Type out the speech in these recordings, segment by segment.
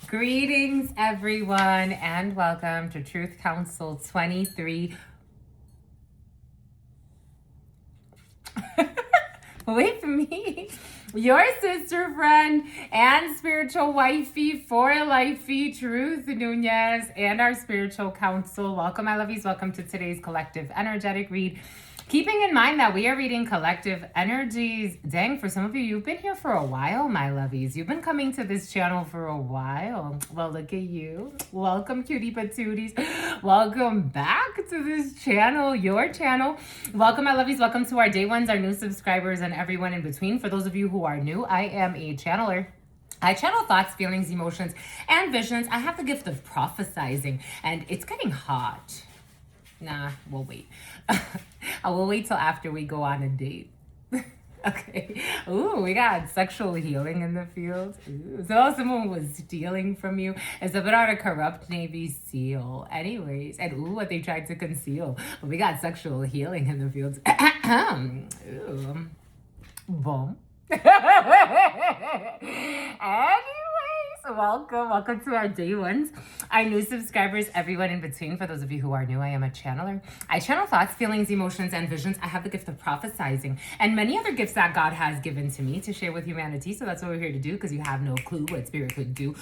Greetings, everyone, and welcome to Truth Council 23. With me, your sister friend and spiritual wifey for lifey, Truth Nuñez, and our spiritual council. Welcome, my lovies. Welcome to today's collective energetic read. Keeping in mind that we are reading collective energies. Dang, for some of you, you've been here for a while, my lovies. You've been coming to this channel for a while. Well, look at you. Welcome, cutie patooties. Welcome back to this channel, your channel. Welcome, my lovies. Welcome to our day ones, our new subscribers, and everyone in between. For those of you who are new, I am a channeler. I channel thoughts, feelings, emotions, and visions. I have the gift of prophesizing, and it's getting hot. Nah, we'll wait. I will wait till after we go on a date. Okay. Ooh, we got sexual healing in the field. Ooh, so someone was stealing from you. It's a bit on a corrupt Navy SEAL. Anyways, and ooh, what they tried to conceal. But we got sexual healing in the field. Ooh. Boom. Anyways, welcome to our day ones, our new subscribers, everyone in between. For those of you who are new, I am a channeler. I channel thoughts, feelings, emotions, and visions. I have the gift of prophesizing and many other gifts that God has given to me to share with humanity. So that's what we're here to do, because you have no clue what spirit could do.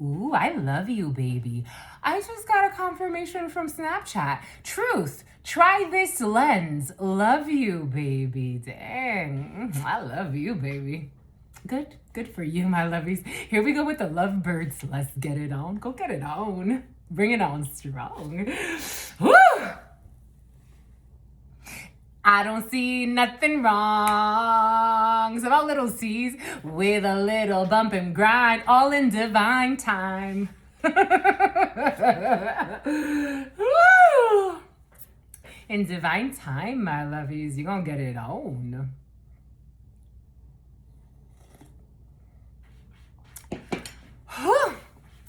Ooh, I love you, baby. I just got a confirmation from Snapchat. Truth. Try this lens. Love you, baby. Dang. I love you, baby. Good for you, my lovies. Here we go with the lovebirds. Let's get it on. Go get it on. Bring it on strong. Woo! I don't see nothing wrong. It's about little C's with a little bump and grind, all in divine time. Woo! In divine time, my lovies, you're gonna get it on.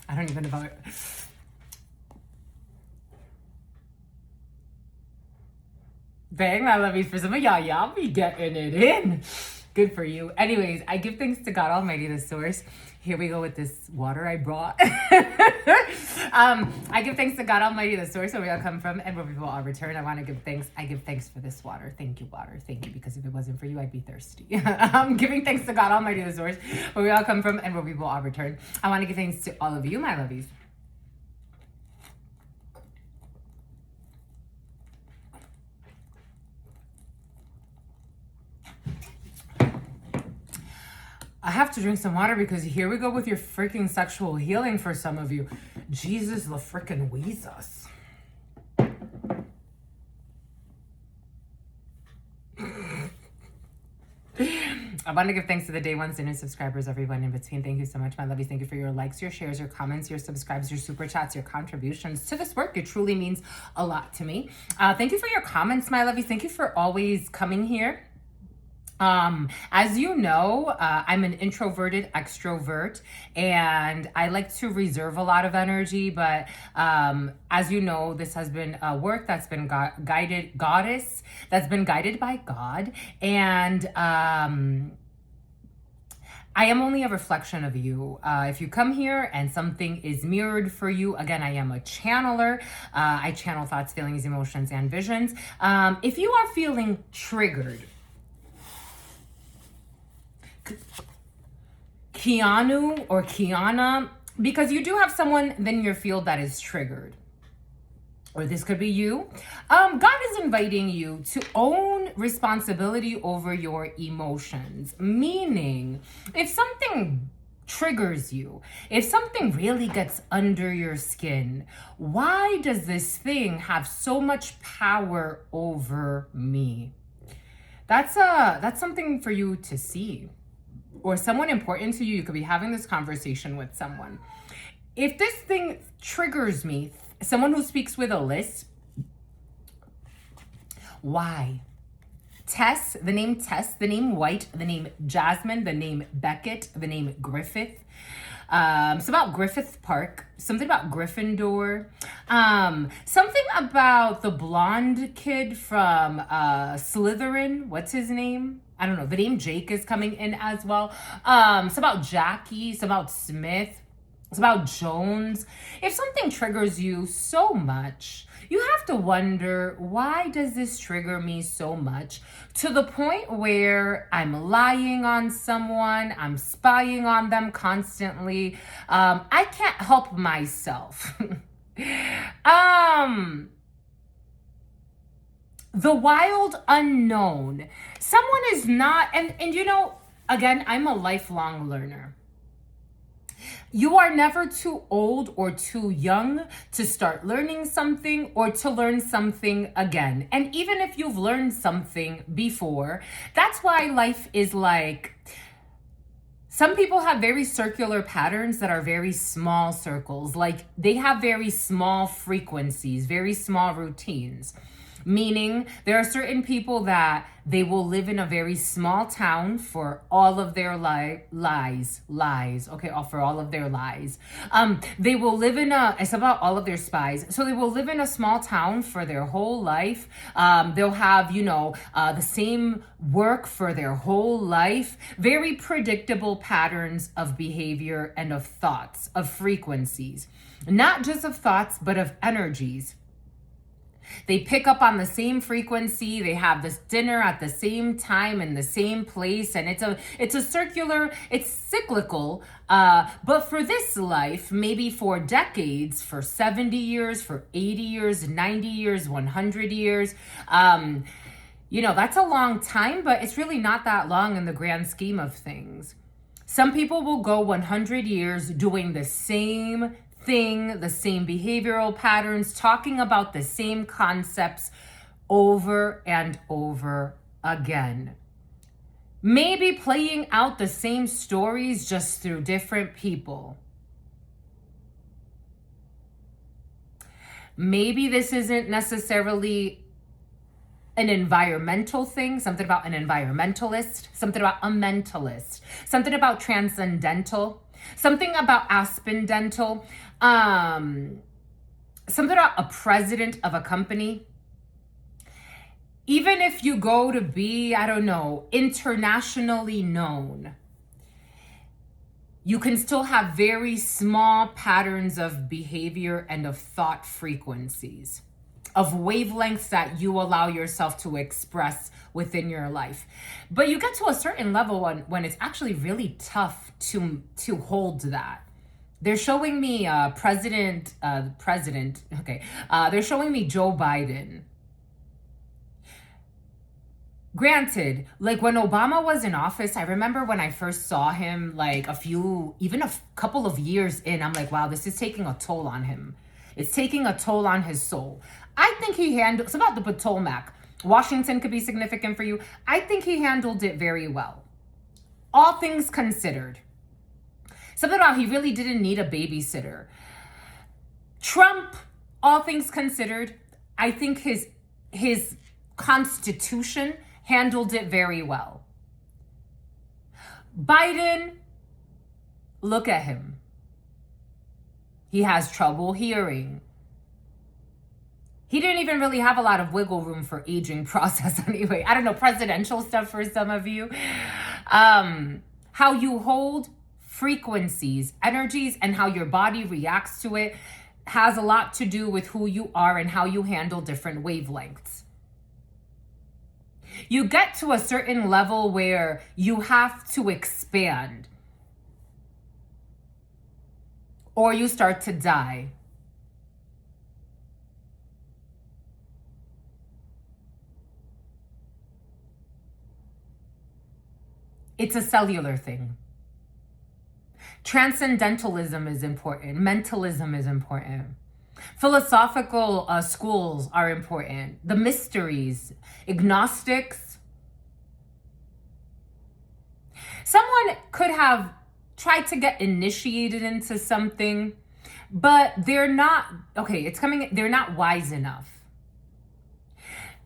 I don't even know. Bang, my lovies. For some of y'all be getting it in. Good for you. Anyways, I give thanks to God Almighty, the source. Here we go with this water I brought. I give thanks to God Almighty, the source, where we all come from and where we will all return. I want to give thanks. I give thanks for this water. Thank you, water. Thank you, because if it wasn't for you, I'd be thirsty. I'm giving thanks to God Almighty, the source, where we all come from and where we will all return. I want to give thanks to all of you, my lovies. I have to drink some water, because here we go with your freaking sexual healing for some of you. Jesus la freaking Weezus. I want to give thanks to the day ones, the new subscribers, everyone in between. Thank you so much, my lovies. Thank you for your likes, your shares, your comments, your subscribes, your super chats, your contributions to this work. It truly means a lot to me. Thank you for your comments, my lovies. Thank you for always coming here. As you know, I'm an introverted extrovert, and I like to reserve a lot of energy, but, as you know, this has been a work that's been guided by God, and, I am only a reflection of you. If you come here and something is mirrored for you, again, I am a channeler. I channel thoughts, feelings, emotions, and visions. If you are feeling triggered, Keanu or Kiana, because you do have someone in your field that is triggered, or this could be you. God is inviting you to own responsibility over your emotions, meaning if something triggers you, if something really gets under your skin, why does this thing have so much power over me? That's something for you to see. Or someone important to you, you could be having this conversation with someone. If this thing triggers me, someone who speaks with a lisp, why? Tess, the name White, the name Jasmine, the name Beckett, the name Griffith. It's about Griffith Park, something about Gryffindor, something about the blonde kid from Slytherin. What's his name? I don't know, the name Jake is coming in as well. It's about Jackie, it's about Smith, it's about Jones. If something triggers you so much, you have to wonder, why does this trigger me so much? To the point where I'm lying on someone, I'm spying on them constantly. I can't help myself. The wild unknown. Someone is not, and you know, again, I'm a lifelong learner. You are never too old or too young to start learning something or to learn something again. And even if you've learned something before, that's why life is like, some people have very circular patterns that are very small circles. Like they have very small frequencies, very small routines. Meaning there are certain people that they will live in a very small town for all of their lies, okay, for all of their lies. They will live in it's about all of their spies. So they will live in a small town for their whole life. They'll have, you know, the same work for their whole life. Very predictable patterns of behavior and of thoughts, of frequencies. Not just of thoughts, but of energies. They pick up on the same frequency. They have this dinner at the same time in the same place. And it's a circular, it's cyclical. But for this life, maybe for decades, for 70 years, for 80 years, 90 years, 100 years, you know, that's a long time, but it's really not that long in the grand scheme of things. Some people will go 100 years doing the same thing, the same behavioral patterns, talking about the same concepts over and over again. Maybe playing out the same stories just through different people. Maybe this isn't necessarily an environmental thing, something about an environmentalist, something about a mentalist, something about transcendental, something about aspendental, something about a president of a company. Even if you go to be, I don't know, internationally known, you can still have very small patterns of behavior and of thought frequencies, of wavelengths that you allow yourself to express within your life. But you get to a certain level when it's actually really tough to hold that. They're showing me they're showing me Joe Biden. Granted, like when Obama was in office, I remember when I first saw him, like even a couple of years in, I'm like, wow, this is taking a toll on him. It's taking a toll on his soul. I think he handled, it's about the Potomac. Washington could be significant for you. I think he handled it very well. All things considered. Something about he really didn't need a babysitter. Trump, all things considered, I think his constitution handled it very well. Biden, look at him. He has trouble hearing. He didn't even really have a lot of wiggle room for aging process anyway. I don't know, presidential stuff for some of you. How you hold frequencies, energies, and how your body reacts to it has a lot to do with who you are and how you handle different wavelengths. You get to a certain level where you have to expand, or you start to die. It's a cellular thing. Transcendentalism is important. Mentalism is important. Philosophical schools are important. The mysteries, agnostics. Someone could have tried to get initiated into something, but they're not, they're not wise enough.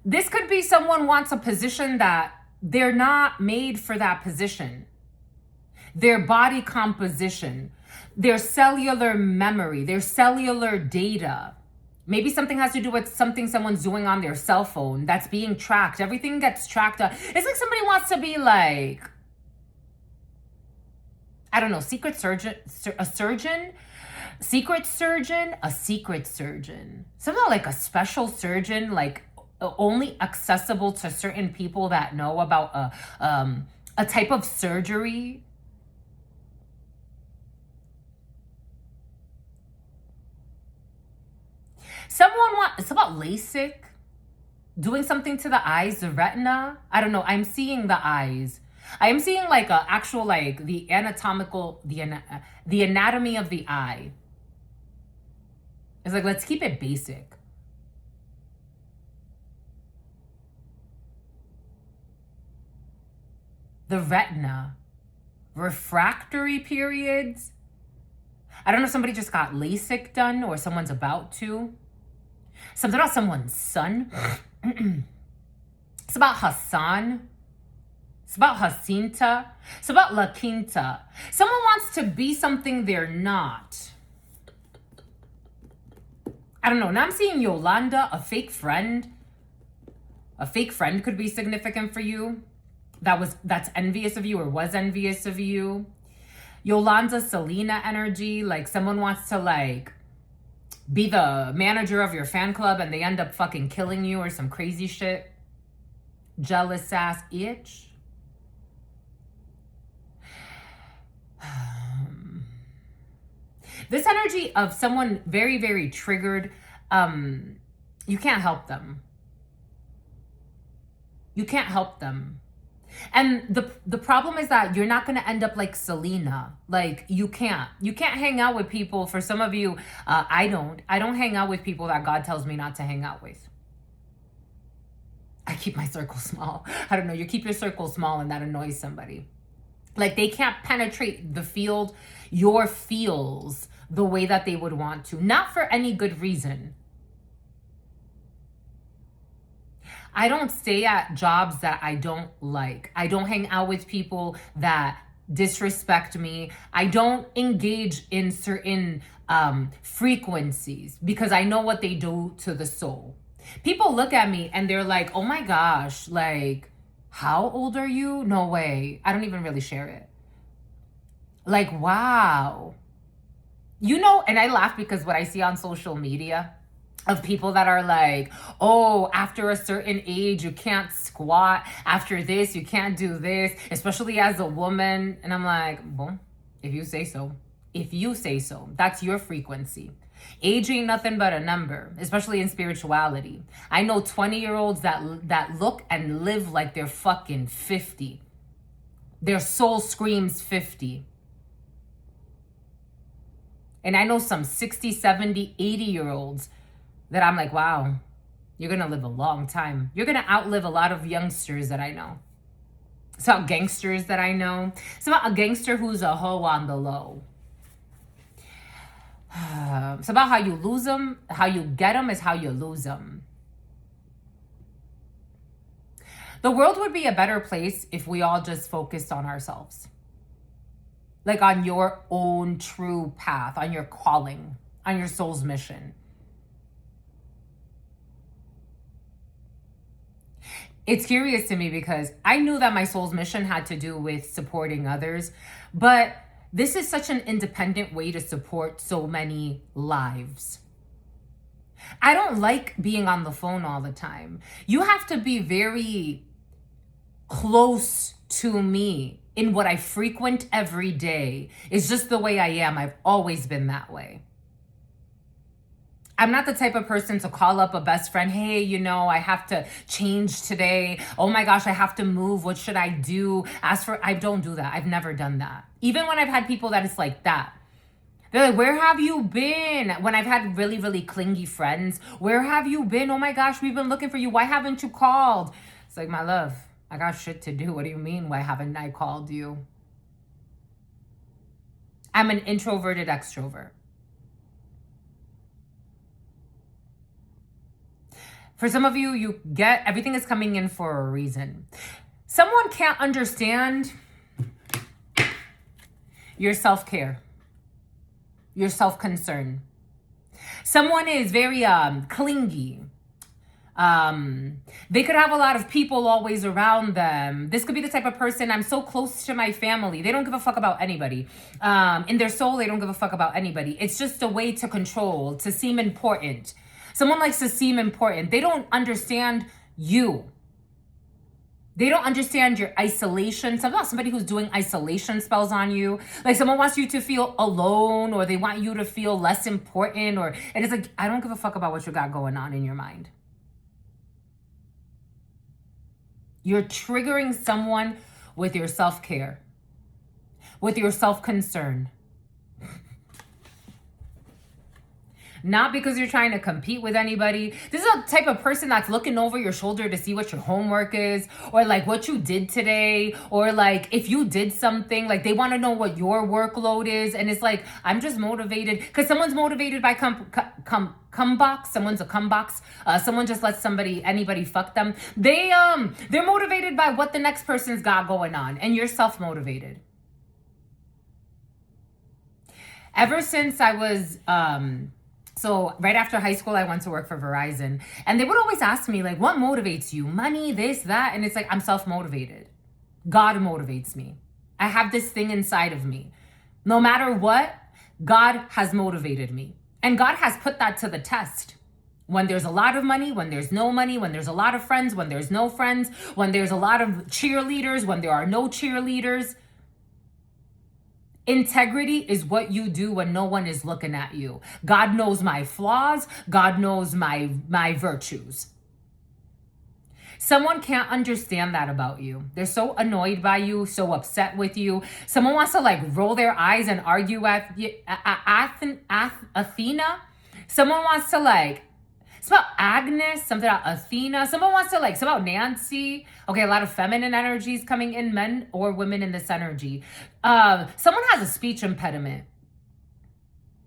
This could be someone wants a position that they're not made for that position. Their body composition, their cellular memory, their cellular data Maybe something has to do with something someone's doing on their cell phone that's being tracked. Everything gets tracked. It's like somebody wants to be like, I don't know, secret surgeon, a surgeon, secret surgeon, a secret surgeon. Somehow like a special surgeon, like only accessible to certain people that know about a type of surgery. It's about LASIK, doing something to the eyes, the retina. I don't know. I'm seeing the eyes. I am seeing like a actual, like the anatomical, the anatomy of the eye. It's like, let's keep it basic. The retina, refractory periods. I don't know if somebody just got LASIK done or someone's about to. Something about someone's son. It's about Hassan. It's about Jacinta. It's about La Quinta. Someone wants to be something they're not. I don't know. Now I'm seeing Yolanda, a fake friend. A fake friend could be significant for you. That's envious of you or was envious of you. Yolanda, Selena energy. Like someone wants to like be the manager of your fan club and they end up fucking killing you or some crazy shit. Jealous ass itch. This energy of someone very, very triggered, you can't help them. You can't help them. And the problem is that you're not going to end up like Selena. Like you can't hang out with people. For some of you, I don't hang out with people that God tells me not to hang out with. I keep my circle small. I don't know. You keep your circle small and that annoys somebody. Like they can't penetrate the field, your feels the way that they would want to. Not for any good reason. I don't stay at jobs that I don't like. I don't hang out with people that disrespect me. I don't engage in certain frequencies because I know what they do to the soul. People look at me and they're like, oh my gosh, like, how old are you? No way. I don't even really share it. Like, wow. You know, and I laugh because what I see on social media of people that are like, oh, after a certain age, you can't squat. After this, you can't do this, especially as a woman. And I'm like, well, if you say so. If you say so, that's your frequency. Age ain't nothing but a number, especially in spirituality. I know 20-year-olds that look and live like they're fucking 50. Their soul screams 50. And I know some 60, 70, 80-year-olds that I'm like, wow, you're going to live a long time. You're going to outlive a lot of youngsters that I know. It's about gangsters that I know. It's about a gangster who's a hoe on the low. It's about how you lose them. How you get them is how you lose them. The world would be a better place if we all just focused on ourselves. Like on your own true path, on your calling, on your soul's mission. It's curious to me because I knew that my soul's mission had to do with supporting others, but this is such an independent way to support so many lives. I don't like being on the phone all the time. You have to be very close to me in what I frequent every day. It's just the way I am. I've always been that way. I'm not the type of person to call up a best friend. Hey, you know, I have to change today. Oh my gosh, I have to move. What should I do? I don't do that. I've never done that. Even when I've had people that it's like that. They're like, where have you been? When I've had really, really clingy friends, where have you been? Oh my gosh, we've been looking for you. Why haven't you called? It's like, my love, I got shit to do. What do you mean? Why haven't I called you? I'm an introverted extrovert. For some of you, you get everything is coming in for a reason. Someone can't understand your self-care, your self-concern. Someone is very clingy. They could have a lot of people always around them. This could be the type of person, I'm so close to my family. They don't give a fuck about anybody. In their soul, they don't give a fuck about anybody. It's just a way to control, to seem important. Someone likes to seem important. They don't understand you. They don't understand your isolation. Somebody who's doing isolation spells on you. Like someone wants you to feel alone, or they want you to feel less important, and it's like, I don't give a fuck about what you got going on in your mind. You're triggering someone with your self-care, with your self-concern. Not because you're trying to compete with anybody. This is a type of person that's looking over your shoulder to see what your homework is, or like what you did today, or like if you did something, like they want to know what your workload is. And it's like, I'm just motivated because someone's motivated by box. Someone's a box. Someone just lets anybody fuck them. They're motivated by what the next person's got going on, and you're self-motivated. Ever since I was, so right after high school, I went to work for Verizon, and they would always ask me like, what motivates you? Money, this, that. And it's like, I'm self-motivated. God motivates me. I have this thing inside of me. No matter what, God has motivated me. And God has put that to the test. When there's a lot of money, when there's no money, when there's a lot of friends, when there's no friends, when there's a lot of cheerleaders, when there are no cheerleaders. Integrity is what you do when no one is looking at you. God knows my flaws. God knows my virtues. Someone can't understand that about you. They're so annoyed by you, so upset with you. Someone wants to like roll their eyes and argue at Athena. Someone wants to like, it's about Agnes, something about Athena. Someone wants to like, it's about Nancy. Okay, a lot of feminine energies coming in, men or women in this energy. Someone has a speech impediment.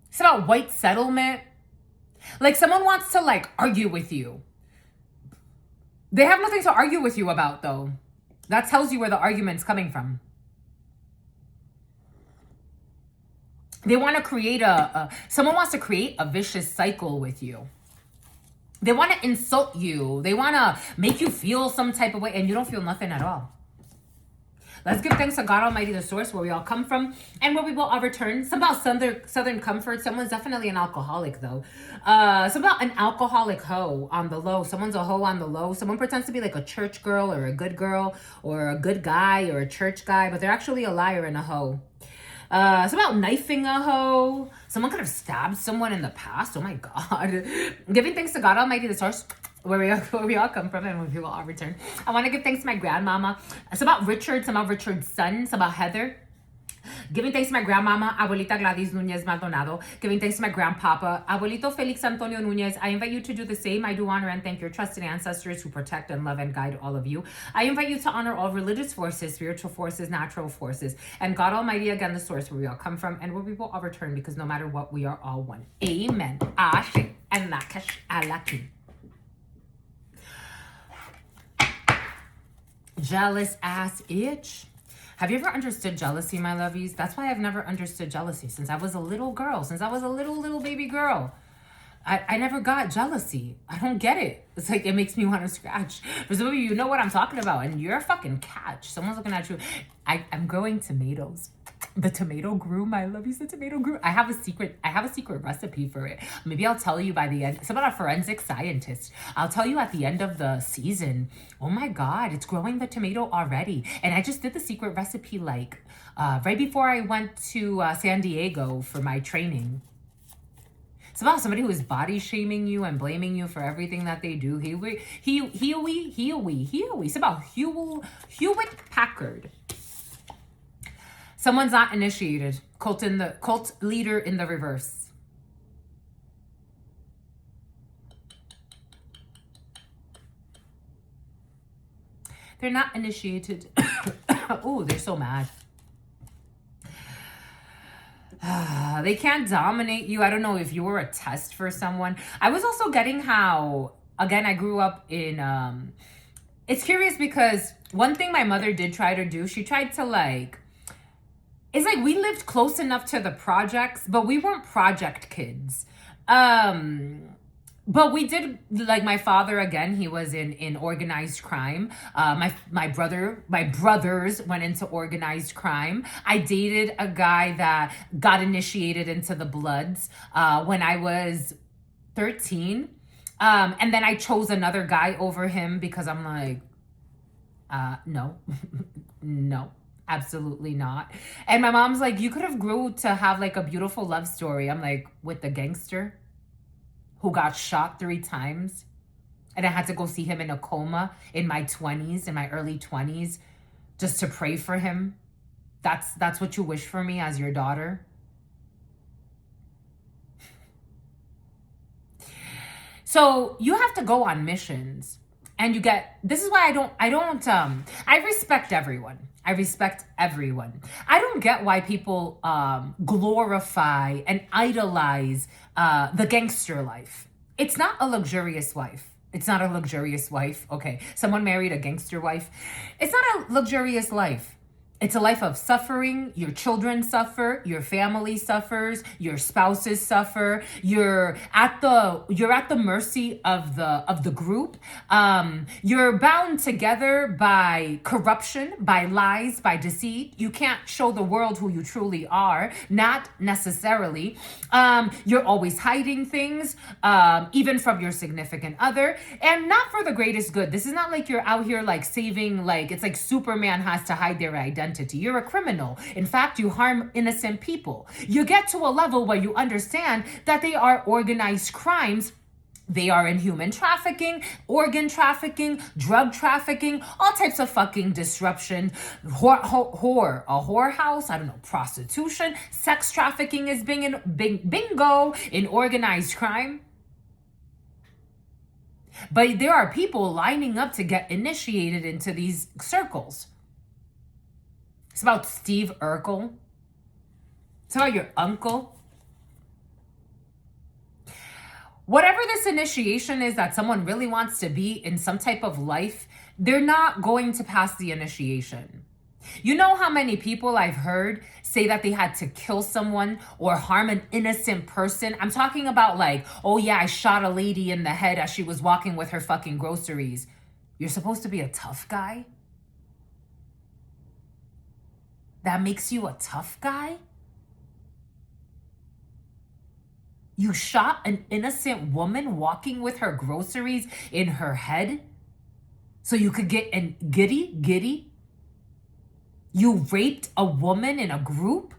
It's about white settlement. Like someone wants to like argue with you. They have nothing to argue with you about though. That tells you where the argument's coming from. They want to create someone wants to create a vicious cycle with you. They want to insult you. They want to make you feel some type of way, and you don't feel nothing at all. Let's give thanks to God Almighty, the source where we all come from and where we will all return. Some about southern comfort. Someone's definitely an alcoholic, though. Some about an alcoholic hoe on the low. Someone's a hoe on the low. Someone pretends to be like a church girl or a good guy or a church guy, but they're actually a liar and a hoe. It's about knifing a hoe. Someone could have stabbed someone in the past. Oh my God. Giving thanks to God Almighty, the source where we all come from and where we will all return. I want to give thanks to my grandmama. It's about Richard. It's about Richard's son. It's about Heather. Giving thanks to my grandmama, Abuelita Gladys Nuñez Maldonado. Giving thanks to my grandpapa, Abuelito Felix Antonio Nuñez. I invite you to do the same. I do honor and thank your trusted ancestors who protect and love and guide all of you. I invite you to honor all religious forces, spiritual forces, natural forces, and God Almighty, again, the source where we all come from and where we will all return, because no matter what, we are all one. Amen. Ashe and Nakash Alaki. Jealous ass itch. Have you ever understood jealousy, my lovies? That's why I've never understood jealousy since I was a little girl, since I was a little baby girl. I never got jealousy. I don't get it. It's like, it makes me want to scratch. For some of you, you know what I'm talking about, and you're a fucking catch. Someone's looking at you. I'm growing tomatoes. The tomato grew, my lovies, the tomato grew. I have a secret recipe for it. Maybe I'll tell you by the end. It's about a forensic scientist. I'll tell you at the end of the season. Oh my God, it's growing the tomato already. And I just did the secret recipe like right before I went to San Diego for my training. It's about somebody who is body shaming you and blaming you for everything that they do. It's about Hewlett Packard. Someone's not initiated. Cult leader in the reverse. They're not initiated. Oh, they're so mad. They can't dominate you. I don't know if you were a test for someone. I was also getting how, again, I grew up in, it's curious because one thing my mother did try to do, she tried to like, it's like we lived close enough to the projects, but we weren't project kids. But we did, like, my father, again, he was in organized crime. My brothers went into organized crime. I dated a guy that got initiated into the Bloods when I was 13. And then I chose another guy over him because I'm like, no, no, absolutely not. And my mom's like, you could have grew to have like a beautiful love story. I'm like, with the gangster who got shot 3 times, and I had to go see him in a coma in my 20s, in my early 20s, just to pray for him. That's what you wish for me as your daughter? So you have to go on missions, and this is why I respect everyone. I respect everyone. I don't get why people glorify and idolize the gangster life. It's not a luxurious life. It's not a luxurious wife. Okay, someone married a gangster wife. It's not a luxurious life. It's a life of suffering. Your children suffer, your family suffers, your spouses suffer. You're at the mercy of the group. You're bound together by corruption, by lies, by deceit. You can't show the world who you truly are, not necessarily. You're always hiding things, even from your significant other, and not for the greatest good. This is not like you're out here like saving, like it's like Superman has to hide their identity. You're a criminal. In fact, you harm innocent people. You get to a level where you understand that they are organized crimes. They are in human trafficking, organ trafficking, drug trafficking, all types of fucking disruption. A whorehouse, I don't know, prostitution, sex trafficking is bingo in organized crime. But there are people lining up to get initiated into these circles. It's about Steve Urkel. It's about your uncle. Whatever this initiation is that someone really wants to be in some type of life, they're not going to pass the initiation. You know how many people I've heard say that they had to kill someone or harm an innocent person? I'm talking about like, oh yeah, I shot a lady in the head as she was walking with her fucking groceries. You're supposed to be a tough guy? That makes you a tough guy? You shot an innocent woman walking with her groceries in her head so you could get an giddy? You raped a woman in a group?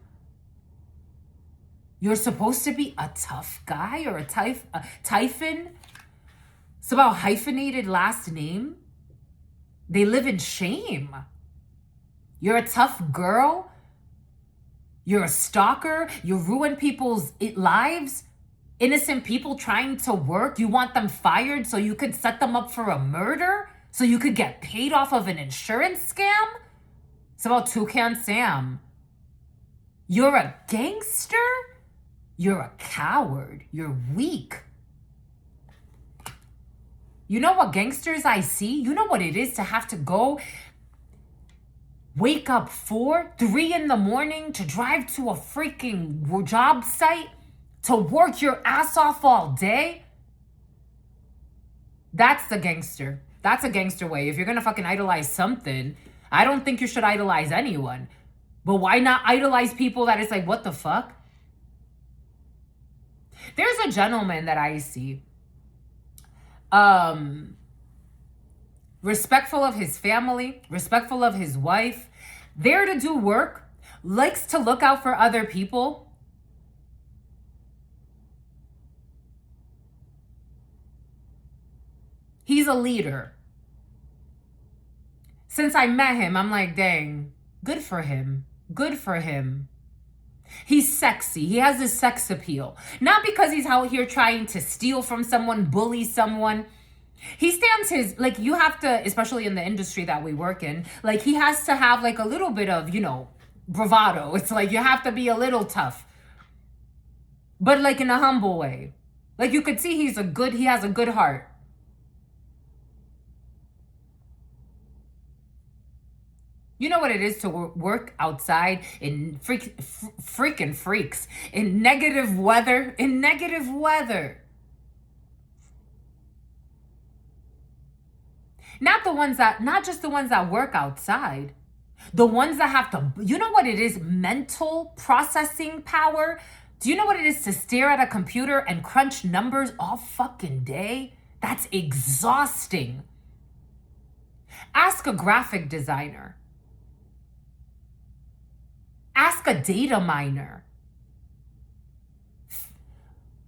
You're supposed to be a tough guy or a typhon? It's about hyphenated last name. They live in shame. You're a tough girl. You're a stalker. You ruin people's lives. Innocent people trying to work. You want them fired so you could set them up for a murder? So you could get paid off of an insurance scam? It's about Toucan Sam. You're a gangster? You're a coward. You're weak. You know what gangsters I see? You know what it is to have to go wake up 3 in the morning to drive to a freaking job site to work your ass off all day? That's the gangster. That's a gangster way. If you're gonna fucking idolize something, I don't think you should idolize anyone. But why not idolize people that it's like, what the fuck? There's a gentleman that I see. Respectful of his family, respectful of his wife, there to do work, likes to look out for other people. He's a leader. Since I met him, I'm like, dang, good for him. Good for him. He's sexy. He has this sex appeal. Not because he's out here trying to steal from someone, bully someone. He stands his, like, you have to, especially in the industry that we work in, like, he has to have, like, a little bit of, you know, bravado. It's like, you have to be a little tough. But, like, in a humble way. Like, you could see he has a good heart. You know what it is to work outside in freaking freaks, in negative weather, Not just the ones that work outside, the ones that have to, you know what it is? Mental processing power. Do you know what it is to stare at a computer and crunch numbers all fucking day? That's exhausting. Ask a graphic designer. Ask a data miner.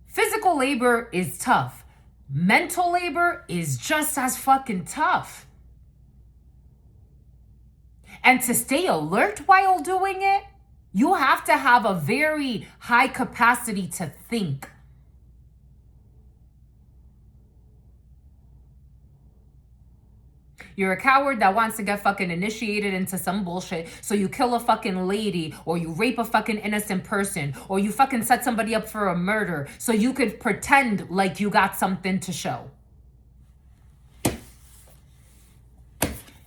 Physical labor is tough. Mental labor is just as fucking tough. And to stay alert while doing it, you have to have a very high capacity to think. You're a coward that wants to get fucking initiated into some bullshit. So you kill a fucking lady, or you rape a fucking innocent person, or you fucking set somebody up for a murder so you could pretend like you got something to show.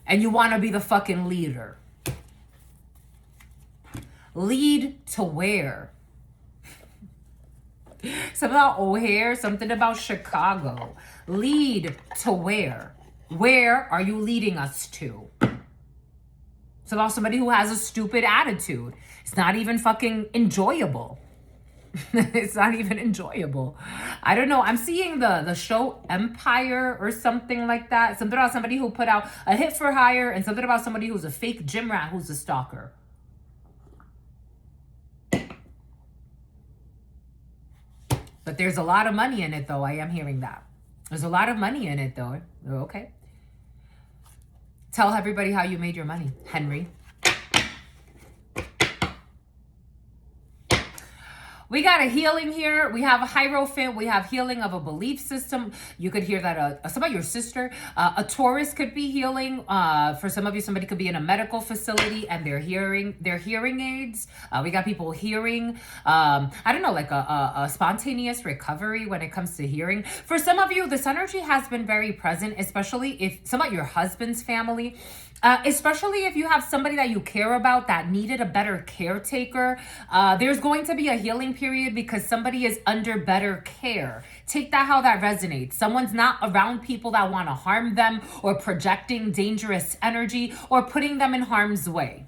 And you want to be the fucking leader. Lead to where? Something about O'Hare, something about Chicago. Lead to where? Where are you leading us to? It's about somebody who has a stupid attitude. It's not even fucking enjoyable. It's not even enjoyable. I don't know. I'm seeing the show Empire or something like that. Something about somebody who put out a hit for hire, and something about somebody who's a fake gym rat who's a stalker. But there's a lot of money in it, though. I am hearing that. There's a lot of money in it, though. Okay. Tell everybody how you made your money, Henry. We got a healing here. We have a Hierophant. We have healing of a belief system. You could hear that some of your sister. A Taurus could be healing. For some of you, somebody could be in a medical facility and they're hearing their hearing aids. We got people hearing, I don't know, like a spontaneous recovery when it comes to hearing. For some of you, this energy has been very present, especially if some of your husband's family. Especially if you have somebody that you care about that needed a better caretaker, there's going to be a healing period because somebody is under better care. Take that how that resonates. Someone's not around people that want to harm them or projecting dangerous energy or putting them in harm's way.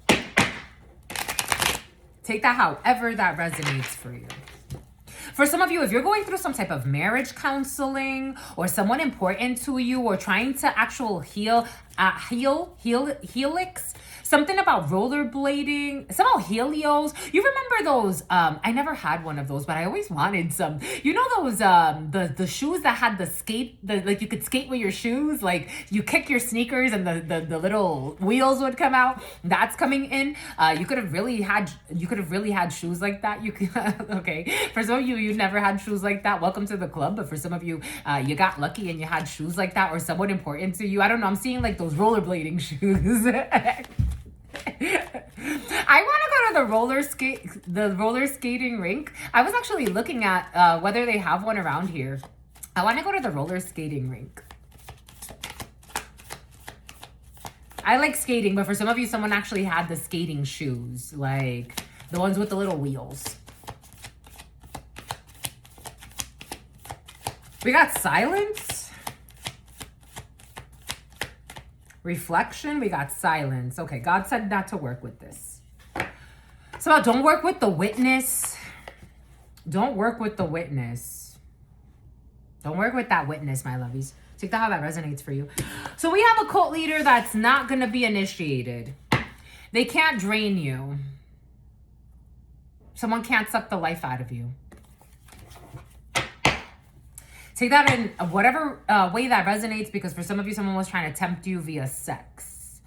Take that however that resonates for you. For some of you, if you're going through some type of marriage counseling or someone important to you or trying to actual helix, something about rollerblading, some about helios. You remember those? I never had one of those, but I always wanted some. You know those the shoes that had the skate, like you could skate with your shoes, like you kick your sneakers and the little wheels would come out. That's coming in. You could have really had shoes like that. You could okay. For some of you, you never had shoes like that. Welcome to the club. But for some of you, you got lucky and you had shoes like that, or someone important to you. I don't know. I'm seeing like those rollerblading shoes. I want to go to the roller skating rink. I was actually looking at whether they have one around here. I want to go to the roller skating rink. I like skating, but for some of you, someone actually had the skating shoes, like the ones with the little wheels. We got silence. Reflection, we got silence. Okay, God said not to work with this. So don't work with the witness. Don't work with the witness. Don't work with that witness, my lovies. Take that how that resonates for you. So we have a cult leader that's not going to be initiated. They can't drain you. Someone can't suck the life out of you. Take that in whatever way that resonates, because for some of you, someone was trying to tempt you via sex.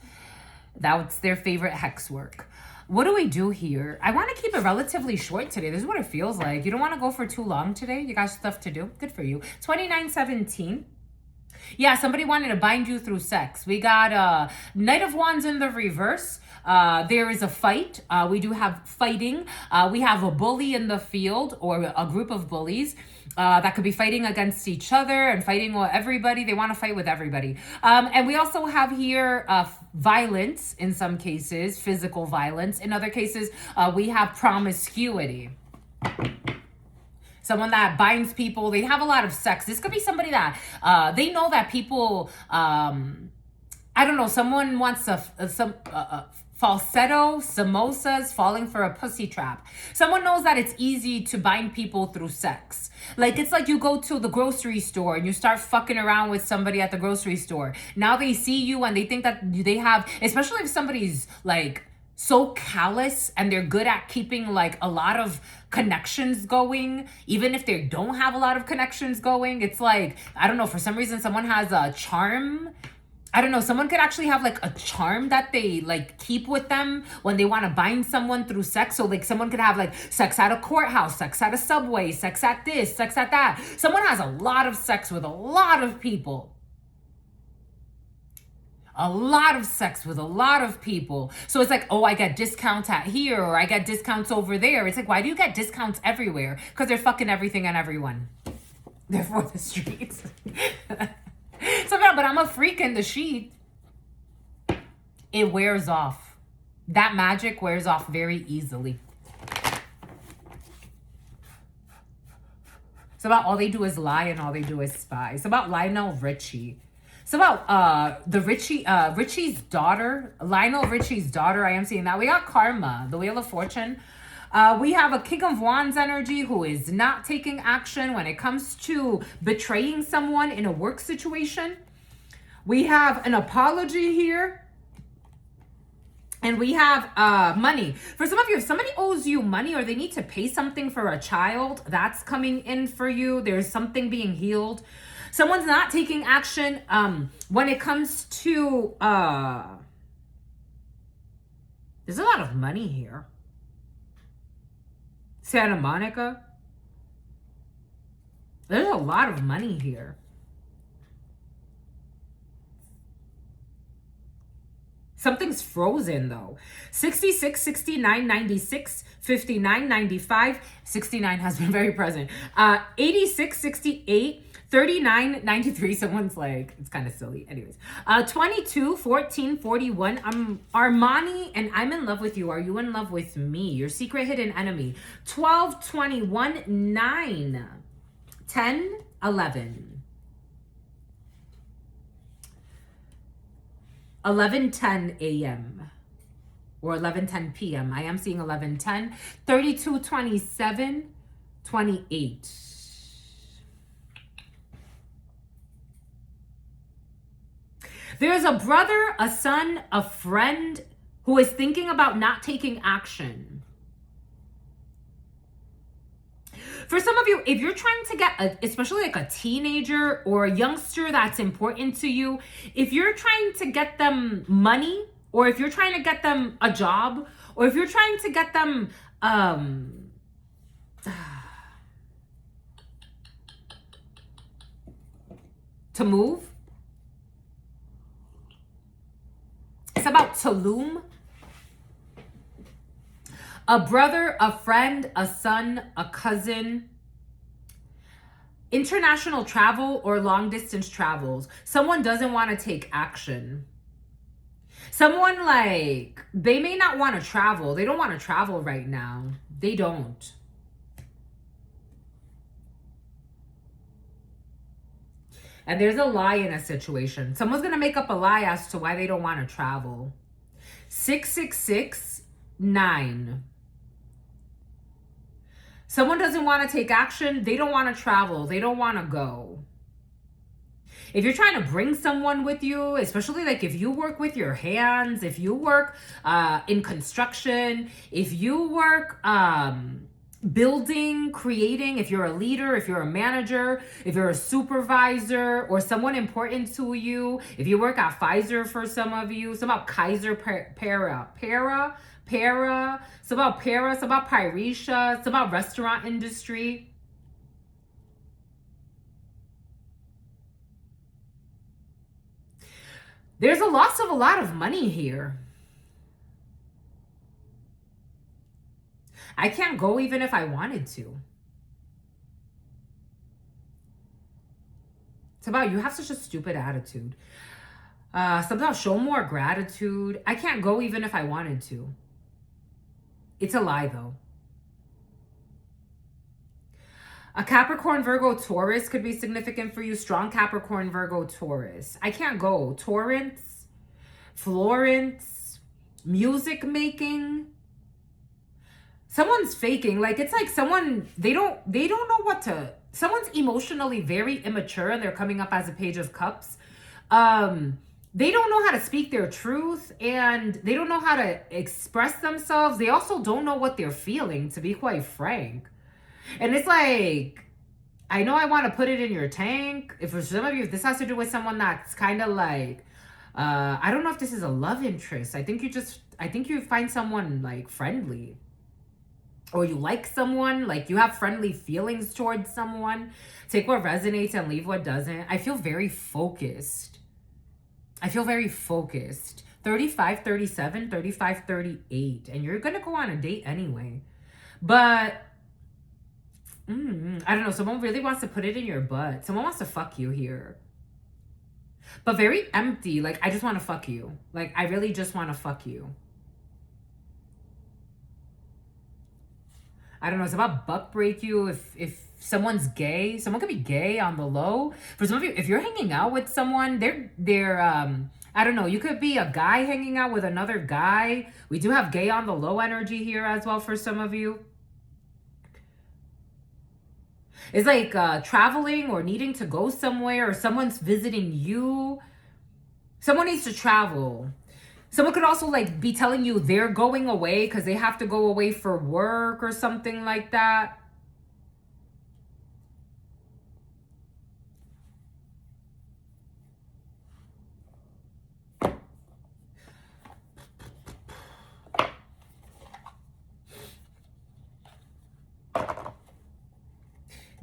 That's their favorite hex work. What do we do here? I want to keep it relatively short today. This is what it feels like. You don't want to go for too long today. You got stuff to do. Good for you. 2917. Yeah, somebody wanted to bind you through sex. We got Knight of Wands in the reverse. there is a fight. We do have fighting. We have a bully in the field, or a group of bullies that could be fighting against each other and fighting with everybody. They want to fight with everybody. And we also have here violence in some cases, physical violence. In other cases, we have promiscuity. Someone that binds people. They have a lot of sex. This could be somebody that they know that people, I don't know, someone wants some falsetto, samosas, falling for a pussy trap. Someone knows that it's easy to bind people through sex. Like, it's like you go to the grocery store and you start fucking around with somebody at the grocery store. Now they see you and they think that they have, especially if somebody's like so callous and they're good at keeping like a lot of connections going, even if they don't have a lot of connections going. It's like, I don't know, for some reason someone has a charm. I don't know, someone could actually have like a charm that they like keep with them when they want to bind someone through sex. So like someone could have like sex at a courthouse, sex at a subway, sex at this, sex at that. Someone has a lot of sex with a lot of people. A lot of sex with a lot of people. So it's like, oh, I get discounts at here, or I get discounts over there. It's like, why do you get discounts everywhere? Because they're fucking everything and everyone. They're for the streets. So, but I'm a freak in the sheet. It wears off. That magic wears off very easily. It's about all they do is lie and all they do is spy. It's about Lionel Richie. It's about Richie's daughter, Lionel Richie's daughter. I am seeing that. We got Karma, the Wheel of Fortune. We have a King of Wands energy who is not taking action when it comes to betraying someone in a work situation. We have an apology here. And we have money. For some of you, if somebody owes you money or they need to pay something for a child, that's coming in for you. There's something being healed. Someone's not taking action when it comes to... there's a lot of money here. Santa Monica. There's a lot of money here. Something's frozen though. 66, 69, 96, 59, 95. 69 has been very present. 86, 68, 39, 93. Someone's like, it's kind of silly. Anyways. 22, 14, 41. Armani and I'm in love with you. Are you in love with me? Your secret hidden enemy. 12, 21, 9, 10, 11. 11:10 a.m. or 11:10 p.m. I am seeing 11:10, 32, 27, 28. There's a brother, a son, a friend who is thinking about not taking action. For some of you, if you're trying to get, especially like a teenager or a youngster that's important to you, if you're trying to get them money, or if you're trying to get them a job, or if you're trying to get them to move, it's about Tulum. A brother, a friend, a son, a cousin. International travel or long distance travels. Someone doesn't want to take action. Someone like, they may not want to travel. They don't want to travel right now. They don't. And there's a lie in a situation. Someone's going to make up a lie as to why they don't want to travel. 666, 9. Someone doesn't want to take action. They don't want to travel. They don't want to go. If you're trying to bring someone with you, especially like if you work with your hands, if you work in construction, if you work building, creating, if you're a leader, if you're a manager, if you're a supervisor or someone important to you, if you work at Pfizer for some of you, it's about Kaiser Para, it's about Para, it's about Pyresha, it's about restaurant industry. There's a loss of a lot of money here. I can't go even if I wanted to. It's about you have such a stupid attitude. Somehow show more gratitude. I can't go even if I wanted to. It's a lie though. A Capricorn, Virgo, Taurus could be significant for you. Strong Capricorn, Virgo, Taurus. I can't go. Torrance, Florence, music making. Someone's faking. Like, it's like someone, they don't know what to, someone's emotionally very immature and they're coming up as a Page of Cups. They don't know how to speak their truth and they don't know how to express themselves. They also don't know what they're feeling, to be quite frank. And it's like, I know I want to put it in your tank. If for some of you, if this has to do with someone that's kind of like, I don't know if this is a love interest. I think you find someone like friendly. Or you like someone, like you have friendly feelings towards someone. Take what resonates and leave what doesn't. I feel very focused. 35, 37, 35, 38. And you're going to go on a date anyway. But I don't know. Someone really wants to put it in your butt. Someone wants to fuck you here. But very empty. Like, I just want to fuck you. Like, I really just want to fuck you. I don't know. It's about buck break you. If someone's gay, someone could be gay on the low. For some of you, if you're hanging out with someone, they're I don't know. You could be a guy hanging out with another guy. We do have gay on the low energy here as well for some of you. It's like traveling or needing to go somewhere, or someone's visiting you. Someone needs to travel. Someone could also like be telling you they're going away because they have to go away for work or something like that.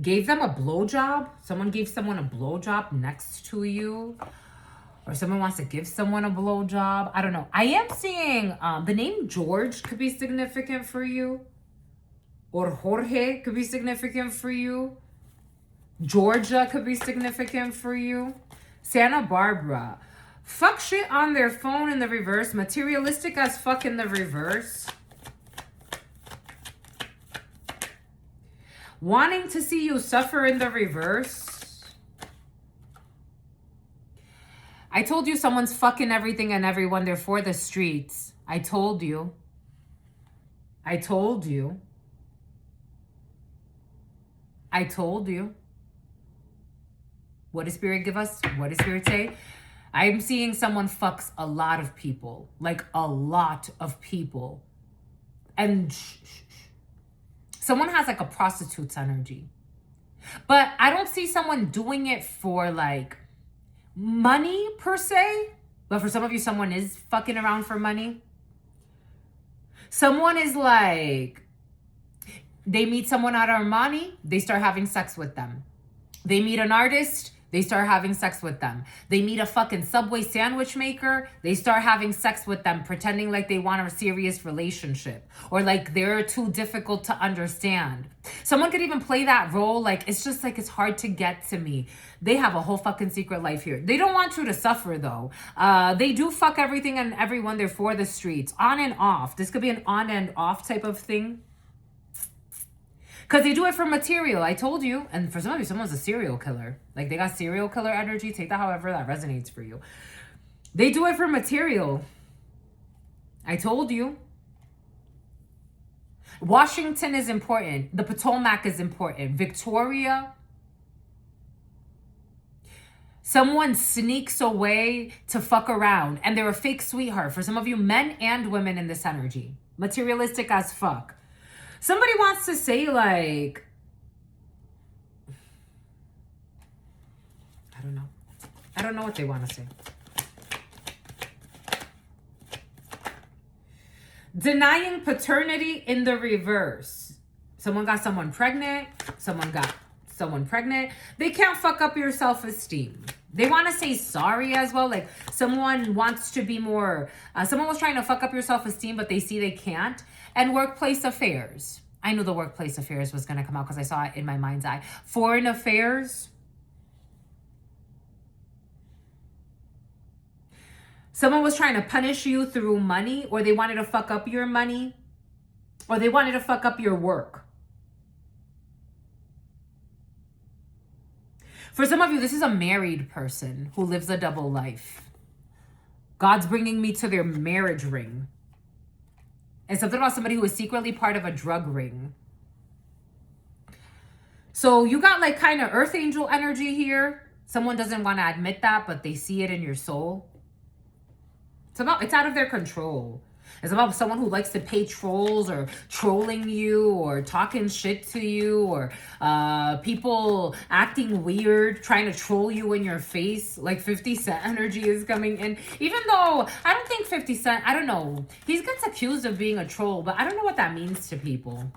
Gave them a blowjob. Someone gave someone a blowjob next to you. Or someone wants to give someone a blowjob. I don't know. I am seeing the name George could be significant for you. Or Jorge could be significant for you. Georgia could be significant for you. Santa Barbara. Fuck shit on their phone in the reverse. Materialistic as fuck in the reverse. Wanting to see you suffer in the reverse. I told you someone's fucking everything and everyone. They're for the streets. I told you. I told you. I told you. What does Spirit give us? What does Spirit say? I'm seeing someone fucks a lot of people. Like a lot of people. And someone has like a prostitute's energy. But I don't see someone doing it for like money per se. But for some of you, someone is fucking around for money. Someone is like, they meet someone at Armani, they start having sex with them. They meet an artist, they start having sex with them. They meet a fucking Subway sandwich maker, they start having sex with them, pretending like they want a serious relationship. Or like they're too difficult to understand. Someone could even play that role like, it's just like, it's hard to get to me. They have a whole fucking secret life here. They don't want you to suffer though. They do fuck everything and everyone. They're for the streets. On and off. This could be an on and off type of thing. Because they do it for material. I told you. And for some of you, someone's a serial killer. Like they got serial killer energy. Take that however that resonates for you. They do it for material. I told you. Washington is important. The Potomac is important. Victoria. Someone sneaks away to fuck around. And they're a fake sweetheart. For some of you, men and women in this energy. Materialistic as fuck. Somebody wants to say like, I don't know. I don't know what they want to say. Denying paternity in the reverse. Someone got someone pregnant. Someone got someone pregnant. They can't fuck up your self-esteem. They want to say sorry as well. Like someone wants to be more, someone was trying to fuck up your self-esteem, but they see they can't. And workplace affairs. I knew the workplace affairs was going to come out because I saw it in my mind's eye. Foreign affairs. Someone was trying to punish you through money, or they wanted to fuck up your money, or they wanted to fuck up your work. For some of you, this is a married person who lives a double life. God's bringing me to their marriage ring. And something about somebody who is secretly part of a drug ring. So you got like kind of earth angel energy here. Someone doesn't want to admit that, but they see it in your soul. It's out of their control. It's about someone who likes to pay trolls or trolling you or talking shit to you or people acting weird, trying to troll you in your face. Like 50 Cent energy is coming in. Even though I don't think 50 Cent, I don't know. He gets accused of being a troll, but I don't know what that means to people.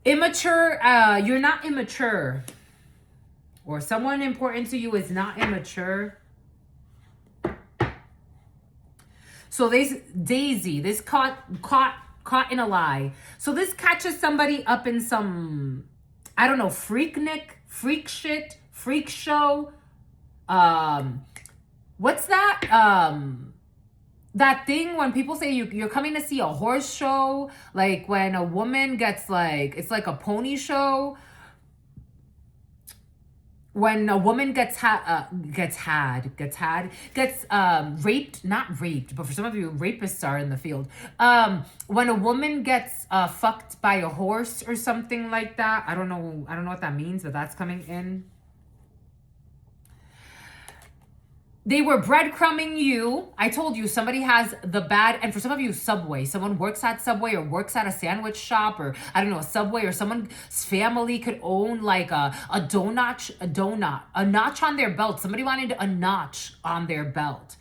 Immature, you're not immature. Or someone important to you is not immature. So Daisy, this caught in a lie. So this catches somebody up in some, I don't know, freak shit, freak show. What's that? That thing when people say you're coming to see a horse show, like when a woman gets like, it's like a pony show. When a woman gets raped, not raped, but for some of you, rapists are in the field. When a woman gets fucked by a horse or something like that, I don't know what that means, but that's coming in. They were breadcrumbing you. I told you somebody has the bad, and for some of you, Subway. Someone works at Subway or works at a sandwich shop or I don't know, a Subway, or someone's family could own like a notch on their belt. Somebody wanted a notch on their belt.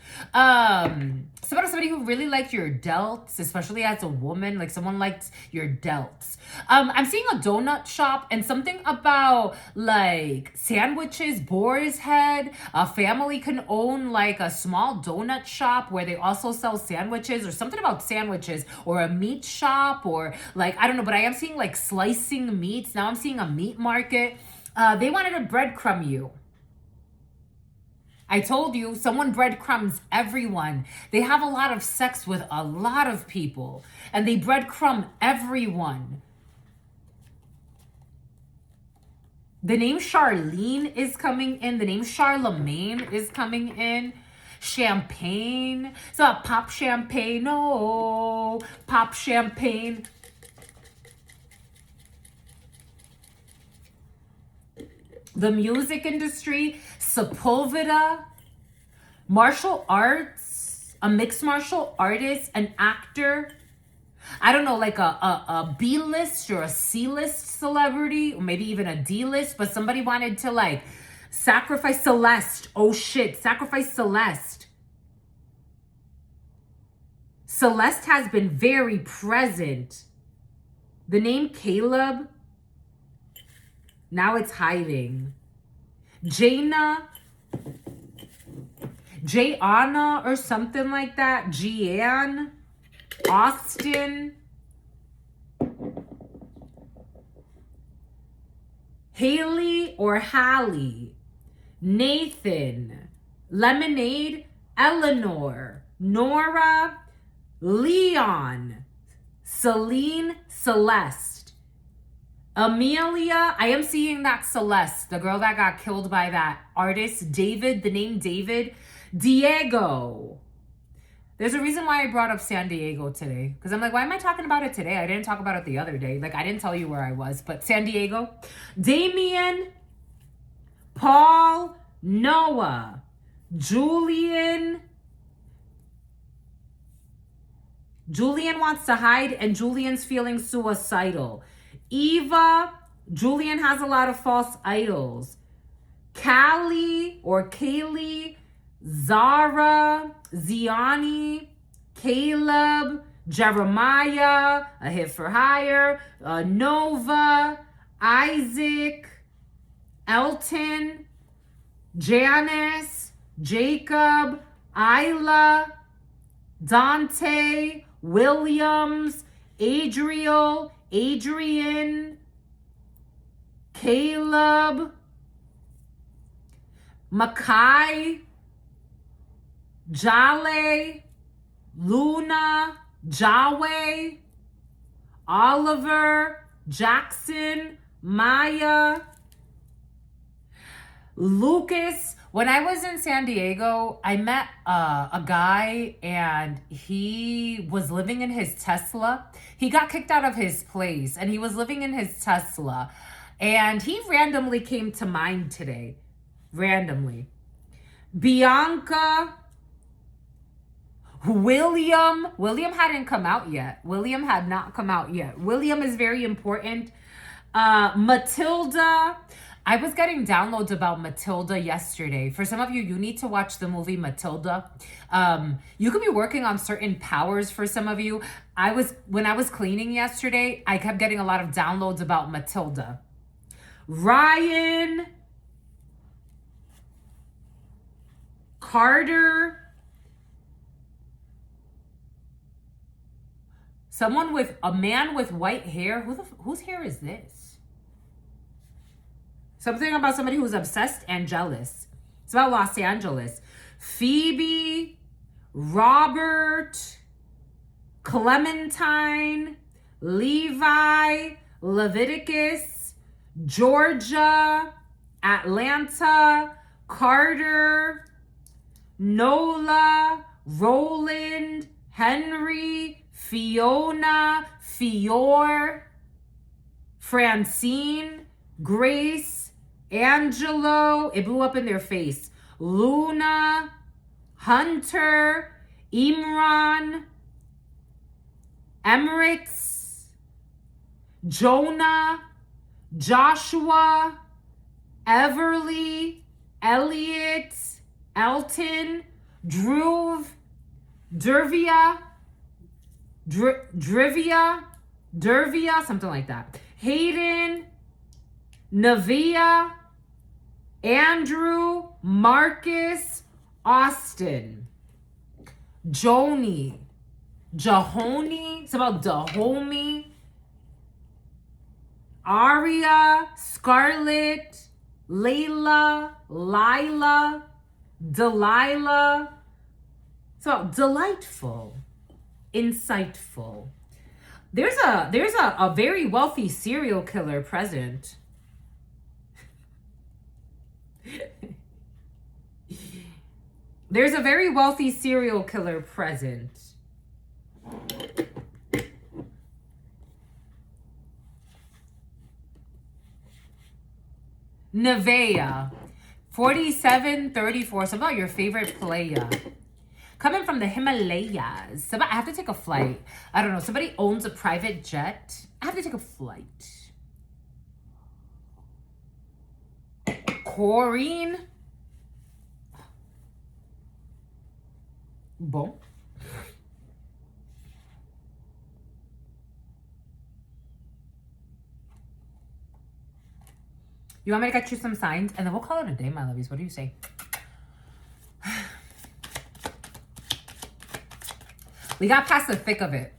Somebody who really liked your delts, especially as a woman, like someone liked your delts. I'm seeing a donut shop and something about like sandwiches, Boar's Head. A family can own like a small donut shop where they also sell sandwiches, or something about sandwiches, or a meat shop, or like, I don't know, but I am seeing like slicing meats. Now I'm seeing a meat market. They wanted to breadcrumb you. I told you, someone breadcrumbs everyone. They have a lot of sex with a lot of people, and they breadcrumb everyone. The name Charlene is coming in. The name Charlemagne is coming in. Champagne. So pop champagne. No, pop champagne. The music industry, Sepulveda, martial arts, a mixed martial artist, an actor. I don't know, like a B-list or a C-list celebrity, or maybe even a D-list, but somebody wanted to like sacrifice Celeste. Oh shit, sacrifice Celeste. Celeste has been very present. The name Caleb, now it's hiding. Jana or something like that. Jeanne, Austin, Haley or Hallie, Nathan, Lemonade, Eleanor, Nora, Leon, Celine, Celeste, Amelia. I am seeing that Celeste, the girl that got killed by that artist. David, the name David. Diego. There's a reason why I brought up San Diego today. Because I'm like, why am I talking about it today? I didn't talk about it the other day. Like, I didn't tell you where I was. But San Diego. Damien. Paul. Noah. Julian. Julian wants to hide, and Julian's feeling suicidal. Eva. Julian has a lot of false idols. Callie or Kaylee. Zara, Ziani, Caleb, Jeremiah, a hit for hire, Nova, Isaac, Elton, Janice, Jacob, Isla, Dante, Williams, Adriel, Adrian, Caleb, Makai, Jale, Luna, Jaway, Oliver, Jackson, Maya, Lucas. When I was in San Diego, I met a guy and he was living in his Tesla. He got kicked out of his place and he was living in his Tesla. And he randomly came to mind today. Randomly. Bianca, William hadn't come out yet. William had not come out yet. William is very important. Matilda. I was getting downloads about Matilda yesterday. For some of you, you need to watch the movie Matilda. You could be working on certain powers for some of you. When I was cleaning yesterday, I kept getting a lot of downloads about Matilda. Ryan, Carter, a man with white hair. Whose hair is this? Something about somebody who's obsessed and jealous. It's about Los Angeles. Phoebe, Robert, Clementine, Levi, Leviticus, Georgia, Atlanta, Carter, Nola, Roland, Henry, Fiona, Fior, Francine, Grace, Angelo, it blew up in their face, Luna, Hunter, Imran, Emirates, Jonah, Joshua, Everly, Elliot, Elton, Dhruv, Dervia, something like that. Hayden, Navia, Andrew, Marcus, Austin, Joni, Jahoni, it's about Dahomey, Aria, Scarlett, Layla, Lila, Delilah. It's about delightful, insightful. There's a very wealthy serial killer present. There's a very wealthy serial killer present. Nevea, 4734. It's about your favorite player. Coming from the Himalayas. I have to take a flight. I don't know. Somebody owns a private jet. I have to take a flight. Corrine. Bon. You want me to get you some signs? And then we'll call it a day, my lovies. What do you say? We got past the thick of it.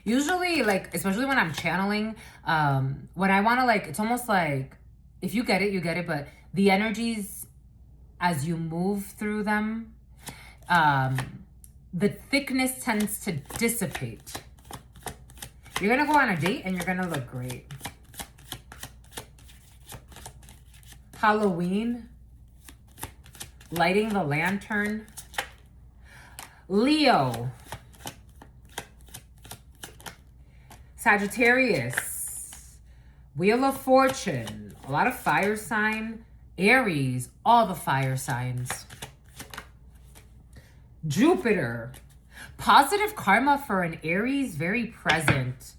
Usually, like, especially when I'm channeling, when I want to, like, it's almost like, if you get it, you get it. But the energies, as you move through them, the thickness tends to dissipate. You're going to go on a date and you're going to look great. Halloween. Lighting the lantern. Leo. Sagittarius. Wheel of Fortune. A lot of fire sign. Aries. All the fire signs. Jupiter. Positive karma for an Aries, very present.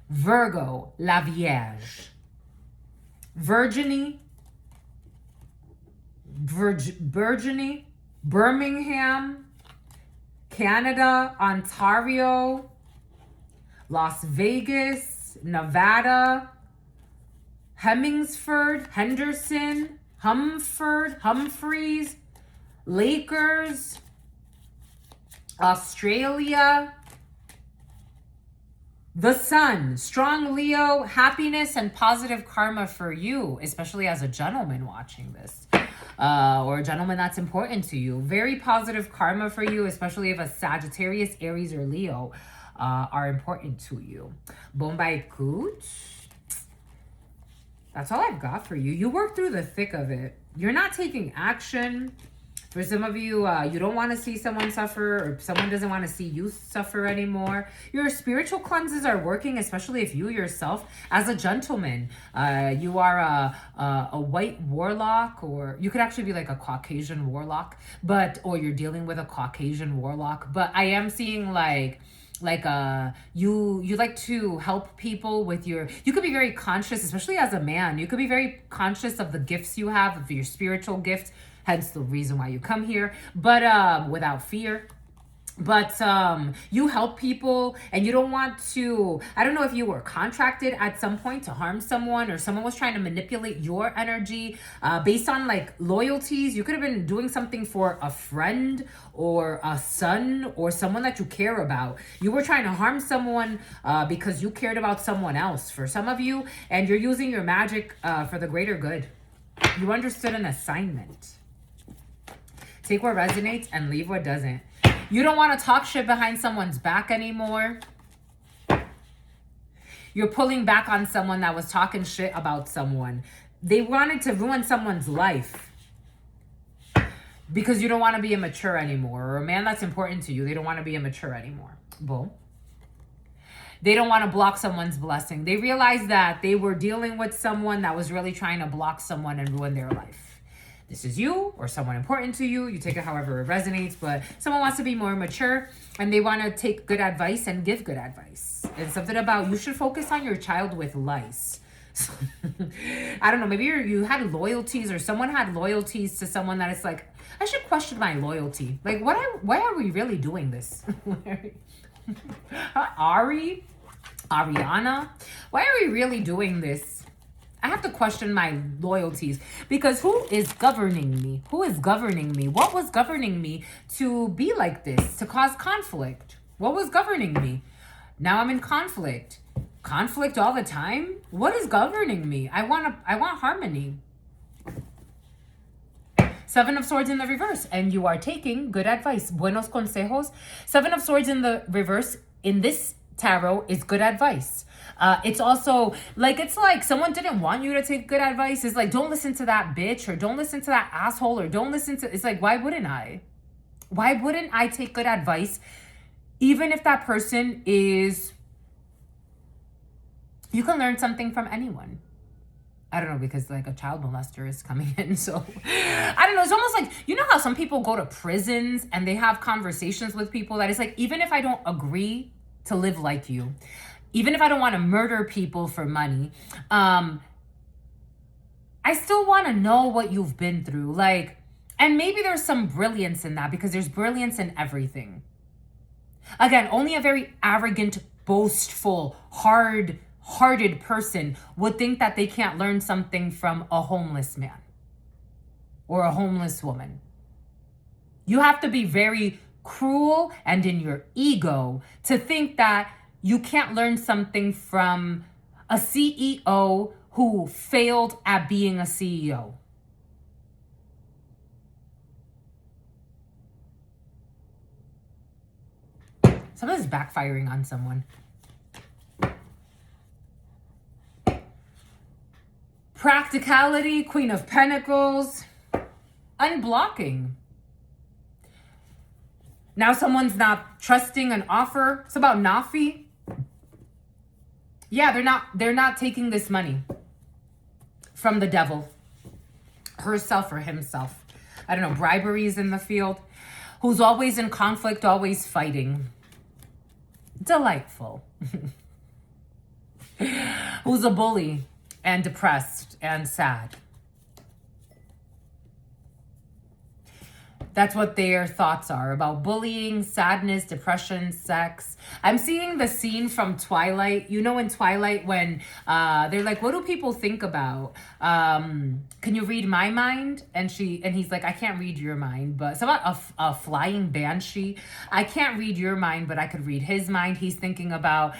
Virgo, La Vierge. Virginie, Birmingham, Canada, Ontario, Las Vegas, Nevada, Hemingsford, Henderson, Humphreys, Lakers, Australia, The Sun, strong Leo, happiness and positive karma for you, especially as a gentleman watching this. Or a gentleman that's important to you. Very positive karma for you, especially if a Sagittarius, Aries, or Leo are important to you. Bombay Cooch. That's all I've got for you. You work through the thick of it. You're not taking action. For some of you, you don't want to see someone suffer, or someone doesn't want to see you suffer anymore. Your spiritual cleanses are working, especially if you yourself, as a gentleman, you are a white warlock, or you could actually be like a Caucasian warlock, or you're dealing with a Caucasian warlock. But I am seeing you like to help people with you could be very conscious, especially as a man. You could be very conscious of the gifts you have, of your spiritual gifts. Hence the reason why you come here, but without fear. But you help people, and you don't want to, I don't know if you were contracted at some point to harm someone, or someone was trying to manipulate your energy based on like loyalties. You could have been doing something for a friend or a son or someone that you care about. You were trying to harm someone because you cared about someone else, for some of you, and you're using your magic for the greater good. You understood an assignment. Take what resonates and leave what doesn't. You don't want to talk shit behind someone's back anymore. You're pulling back on someone that was talking shit about someone. They wanted to ruin someone's life because you don't want to be immature anymore. Or a man that's important to you, they don't want to be immature anymore. Boom. They don't want to block someone's blessing. They realize that they were dealing with someone that was really trying to block someone and ruin their life. This is you or someone important to you. You take it however it resonates, but someone wants to be more mature and they want to take good advice and give good advice. And something about you should focus on your child with lice. I don't know, maybe you had loyalties, or someone had loyalties to someone that it's like, I should question my loyalty. Like, why are we really doing this? Ariana, why are we really doing this? I have to question my loyalties, because who is governing me? Who is governing me? What was governing me to be like this, to cause conflict? What was governing me? Now I'm in conflict. Conflict all the time? What is governing me? I want harmony. Seven of Swords in the reverse, and you are taking good advice. Buenos consejos. Seven of Swords in the reverse in this tarot is good advice. It's also like, it's like someone didn't want you to take good advice. It's like, don't listen to that bitch, or don't listen to that asshole, or don't listen to, it's like, why wouldn't I? Why wouldn't I take good advice? Even if that person is, you can learn something from anyone. I don't know, because like a child molester is coming in. So I don't know. It's almost like, you know how some people go to prisons and they have conversations with people that it's like, even if I don't agree to live like you, even if I don't want to murder people for money, I still want to know what you've been through. Like, and maybe there's some brilliance in that, because there's brilliance in everything. Again, only a very arrogant, boastful, hard-hearted person would think that they can't learn something from a homeless man or a homeless woman. You have to be very cruel and in your ego to think that you can't learn something from a CEO who failed at being a CEO. Something's backfiring on someone. Practicality, Queen of Pentacles, unblocking. Now someone's not trusting an offer. It's about Nafi. Yeah, they're not taking this money from the devil, herself or himself. I don't know, bribery is in the field. Who's always in conflict, always fighting. Delightful. Who's a bully and depressed and sad. That's what their thoughts are about bullying, sadness, depression, sex. I'm seeing the scene from Twilight. You know, in Twilight when they're like, what do people think about? Can you read my mind? And he's like, I can't read your mind, but it's about a flying banshee. I can't read your mind, but I could read his mind. He's thinking about...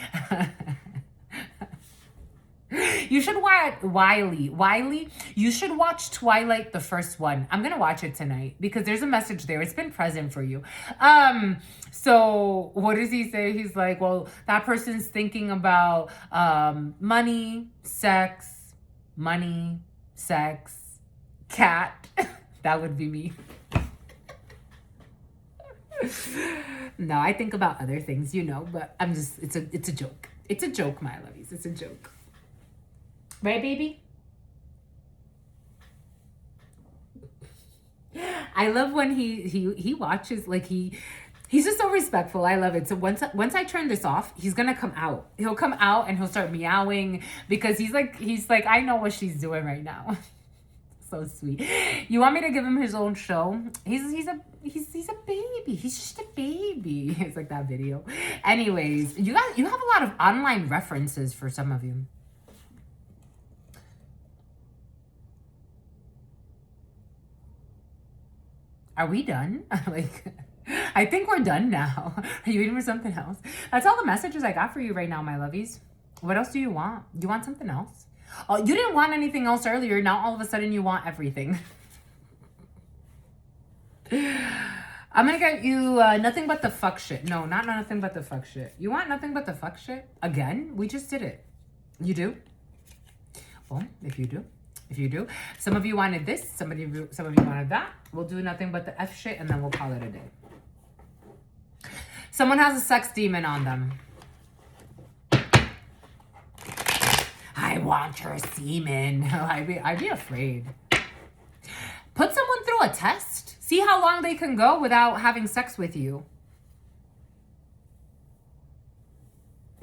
You should watch Wiley. You should watch Twilight, the first one. I'm gonna watch it tonight because there's a message there. It's been present for you. So what does he say? He's like, well, that person's thinking about money, sex, cat. That would be me. No, I think about other things, you know, but I'm just, it's a joke. It's a joke, my lovies. It's a joke. Right, baby? I love when he watches, like he's just so respectful. I love it. So once I turn this off, he's gonna come out. He'll come out and he'll start meowing because he's like, I know what she's doing right now. So sweet. You want me to give him his own show? He's a baby. He's just a baby. It's like that video. Anyways, you have a lot of online references for some of you. Are we done? Like, I think we're done now. Are you waiting for something else? That's all the messages I got for you right now, my lovies. What else do you want? Do you want something else? Oh, you didn't want anything else earlier. Now all of a sudden you want everything. I'm gonna get you nothing but the fuck shit. No, not nothing but the fuck shit. You want nothing but the fuck shit? Again? We just did it. You do? Well, if you do. Some of you wanted this, some of you wanted that. We'll do nothing but the F shit and then we'll call it a day. Someone has a sex demon on them. I want your semen. I'd be afraid. Put someone through a test. See how long they can go without having sex with you.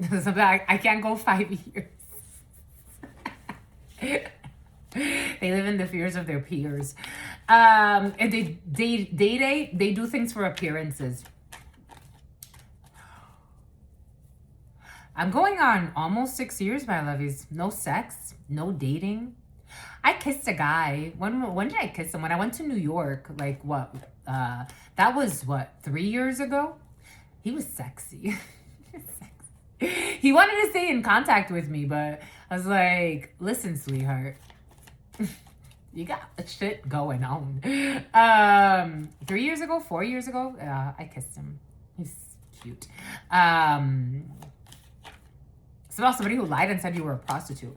I can't go 5 years. They live in the fears of their peers. And they do things for appearances. I'm going on almost 6 years, my lovies. No sex, no dating. I kissed a guy. When did I kiss him? When I went to New York, like what? That was what, 3 years ago? He was sexy. He wanted to stay in contact with me, but I was like, listen, sweetheart. You got shit going on. 3 years ago, 4 years ago, I kissed him. He's cute. It's about somebody who lied and said you were a prostitute.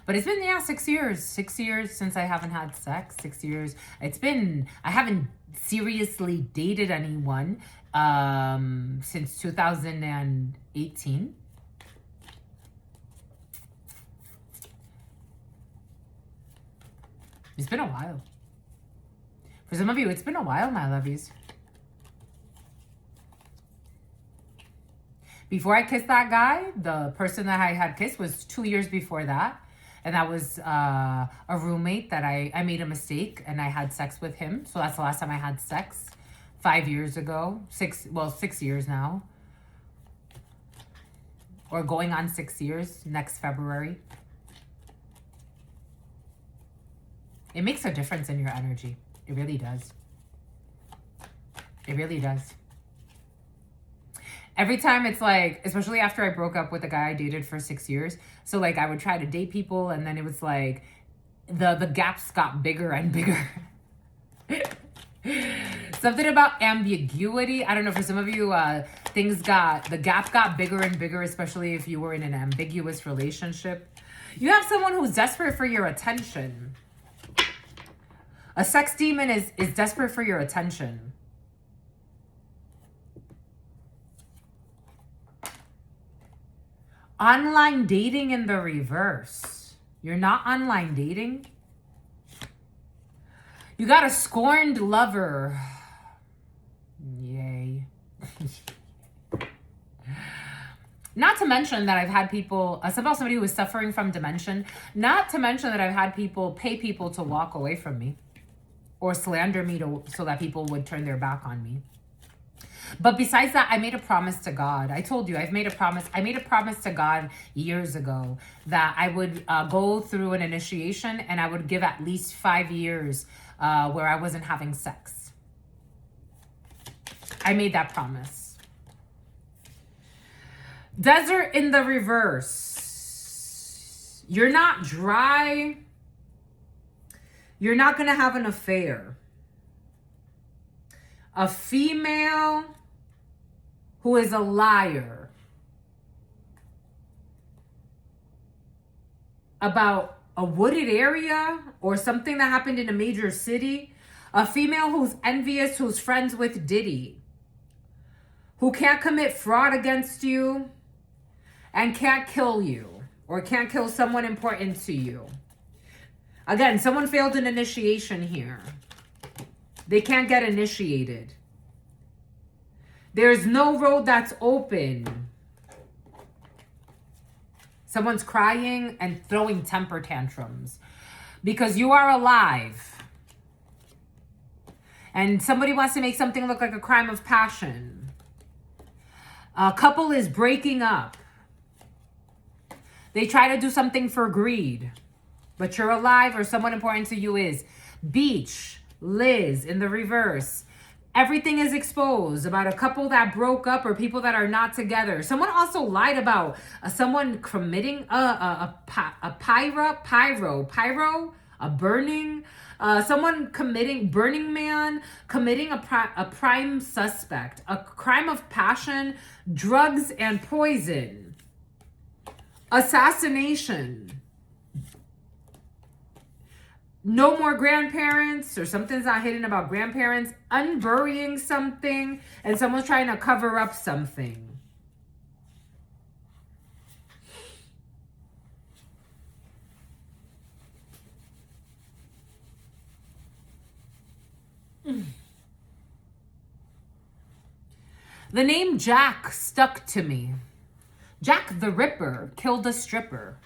But it's been, 6 years. 6 years since I haven't had sex. 6 years. I haven't seriously dated anyone since 2018. It's been a while. For some of you, it's been a while, my lovies. Before I kissed that guy, the person that I had kissed was 2 years before that. And that was a roommate that I made a mistake and I had sex with him. So that's the last time I had sex. 5 years ago. 6 years now. Or going on 6 years next February. It makes a difference in your energy. It really does. It really does. Every time it's like, especially after I broke up with the guy I dated for 6 years. So like I would try to date people and then it was like the gaps got bigger and bigger. Something about ambiguity. I don't know, for some of you, the gap got bigger and bigger, especially if you were in an ambiguous relationship. You have someone who's desperate for your attention. A sex demon is desperate for your attention. Online dating in the reverse. You're not online dating. You got a scorned lover. Yay. Not to mention that I've had people, about somebody who is suffering from dementia. Not to mention that I've had people pay people to walk away from me. or slander me so that people would turn their back on me. But besides that, I made a promise to God. I told you, I made a promise to God years ago that I would go through an initiation and I would give at least 5 years where I wasn't having sex. I made that promise. Desert in the reverse. You're not dry. You're not going to have an affair. A female who is a liar about a wooded area or something that happened in a major city. A female who's envious, who's friends with Diddy, who can't commit fraud against you and can't kill you or can't kill someone important to you. Again, someone failed an initiation here. They can't get initiated. There's no road that's open. Someone's crying and throwing temper tantrums because you are alive. And somebody wants to make something look like a crime of passion. A couple is breaking up. They try to do something for greed, but you're alive or someone important to you is. Beach, Liz in the reverse. Everything is exposed about a couple that broke up or people that are not together. Someone also lied about someone committing a burning. Someone committing, Burning Man, committing a prime suspect, a crime of passion, drugs and poison, assassination. No more grandparents, or something's not hidden about grandparents, unburying something, and someone's trying to cover up something. The name Jack stuck to me. Jack the Ripper killed a stripper.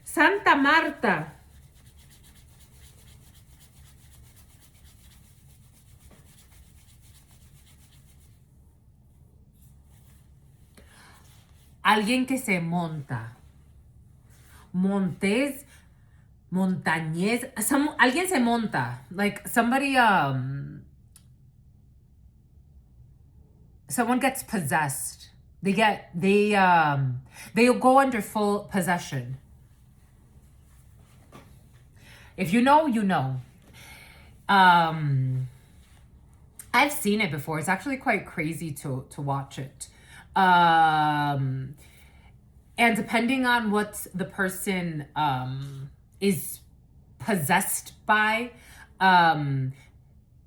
Santa Marta. Alguien que se monta. Montes, montañez. Alguien se monta. Like somebody, someone gets possessed. They'll go under full possession. If you know, you know. I've seen it before. It's actually quite crazy to watch it. And depending on what the person is possessed by,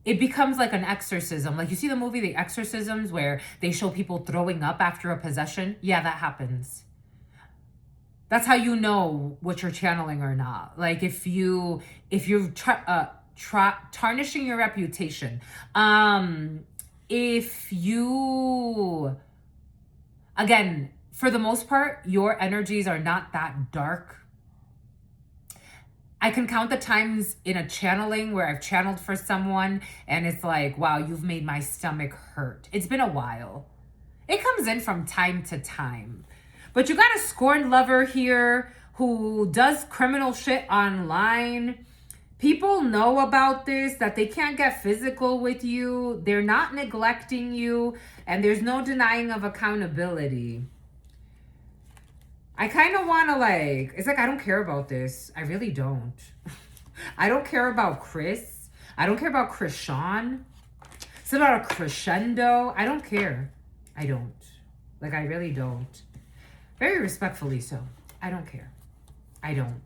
it becomes like an exorcism. Like you see the movie The Exorcisms where they show people throwing up after a possession? Yeah, that happens. That's how you know what you're channeling or not. Like if you're tarnishing your reputation, if you, again, for the most part, your energies are not that dark. I can count the times in a channeling where I've channeled for someone and it's like, wow, you've made my stomach hurt. It's been a while. It comes in from time to time. But you got a scorned lover here who does criminal shit online. People know about this, that they can't get physical with you. They're not neglecting you. And there's no denying of accountability. I kind of want to it's like, I don't care about this. I really don't. I don't care about Chris. I don't care about Krishan. It's about a crescendo. I don't care. I don't. Like, I really don't. Very respectfully so. I don't care. I don't.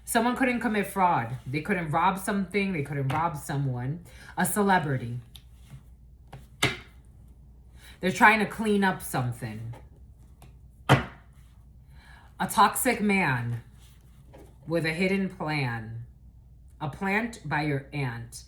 Someone couldn't commit fraud. They couldn't rob something. They couldn't rob someone. A celebrity. They're trying to clean up something. A toxic man with a hidden plan. A plant by your aunt.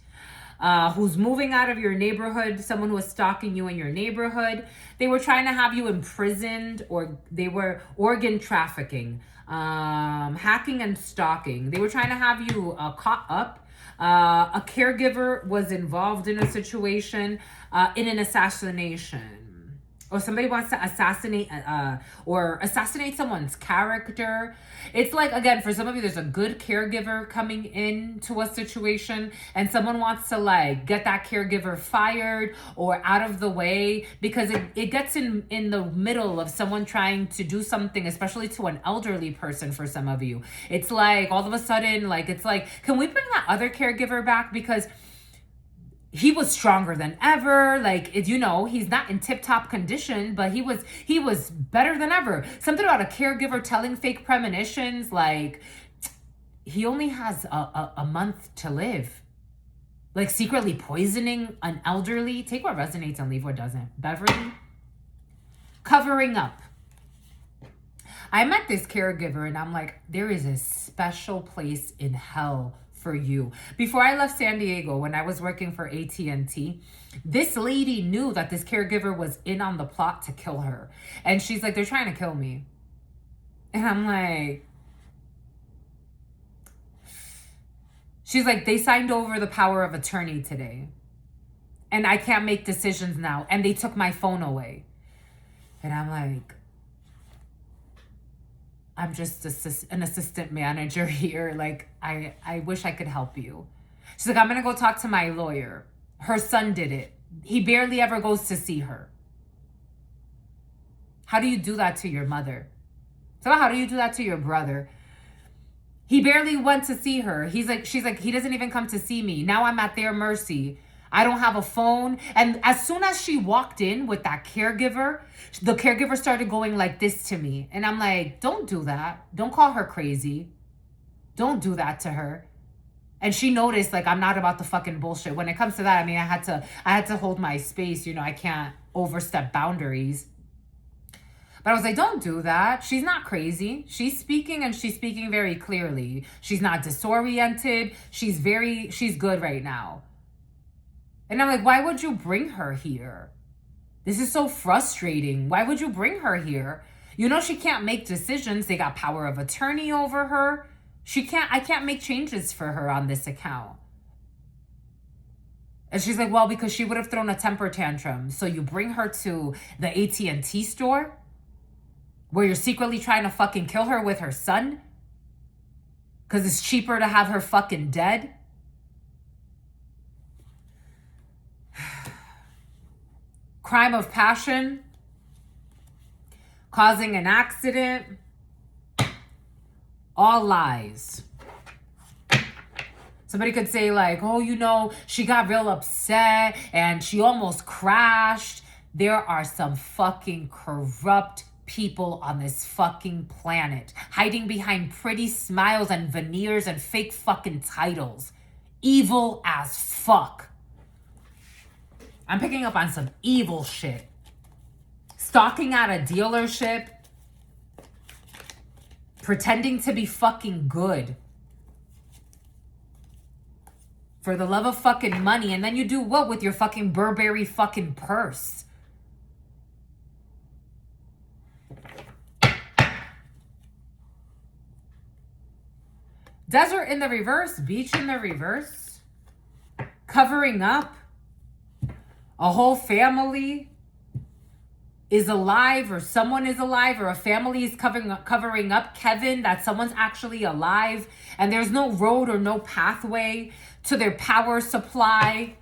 Who's moving out of your neighborhood, someone who was stalking you in your neighborhood. They were trying to have you imprisoned, or they were organ trafficking, hacking and stalking. They were trying to have you caught up. A caregiver was involved in a situation, in an assassination. Or somebody wants to assassinate someone's character. It's like, again, for some of you, there's a good caregiver coming into a situation, and someone wants to like get that caregiver fired or out of the way, because it gets in the middle of someone trying to do something, especially to an elderly person. For some of you, it's like all of a sudden, like, it's like, can we bring that other caregiver back? Because he was stronger than ever. Like, you know, he's not in tip-top condition, but he was better than ever. Something about a caregiver telling fake premonitions, like he only has a month to live. Like secretly poisoning an elderly. Take what resonates and leave what doesn't. Beverly. Covering up. I met this caregiver and I'm like, there is a special place in hell for you. Before I left San Diego, when I was working for AT&T, this lady knew that this caregiver was in on the plot to kill her. And she's like, they're trying to kill me. And I'm like, she's like, they signed over the power of attorney today. And I can't make decisions now. And they took my phone away. And I'm like, I'm just an assistant manager here. Like, I wish I could help you. She's like, I'm going to go talk to my lawyer. Her son did it. He barely ever goes to see her. How do you do that to your mother? So how do you do that to your brother? He barely went to see her. She's like, he doesn't even come to see me. Now I'm at their mercy. I don't have a phone. And as soon as she walked in with that caregiver, the caregiver started going like this to me. And I'm like, don't do that. Don't call her crazy. Don't do that to her. And she noticed, like, I'm not about the fucking bullshit. When it comes to that, I mean, I had to hold my space. You know, I can't overstep boundaries. But I was like, don't do that. She's not crazy. She's speaking, and she's speaking very clearly. She's not disoriented. She's good right now. And I'm like, why would you bring her here? This is so frustrating. Why would you bring her here? You know, she can't make decisions. They got power of attorney over her. I can't make changes for her on this account. And she's like, well, because she would have thrown a temper tantrum. So you bring her to the AT&T store where you're secretly trying to fucking kill her with her son because it's cheaper to have her fucking dead. Crime of passion, causing an accident, all lies. Somebody could say like, oh, you know, she got real upset and she almost crashed. There are some fucking corrupt people on this fucking planet hiding behind pretty smiles and veneers and fake fucking titles. Evil as fuck. I'm picking up on some evil shit. Stalking at a dealership. Pretending to be fucking good. For the love of fucking money. And then you do what with your fucking Burberry fucking purse? Desert in the reverse. Beach in the reverse. Covering up. A whole family is alive, or someone is alive, or a family is covering up Kevin, that someone's actually alive, and there's no road or no pathway to their power supply.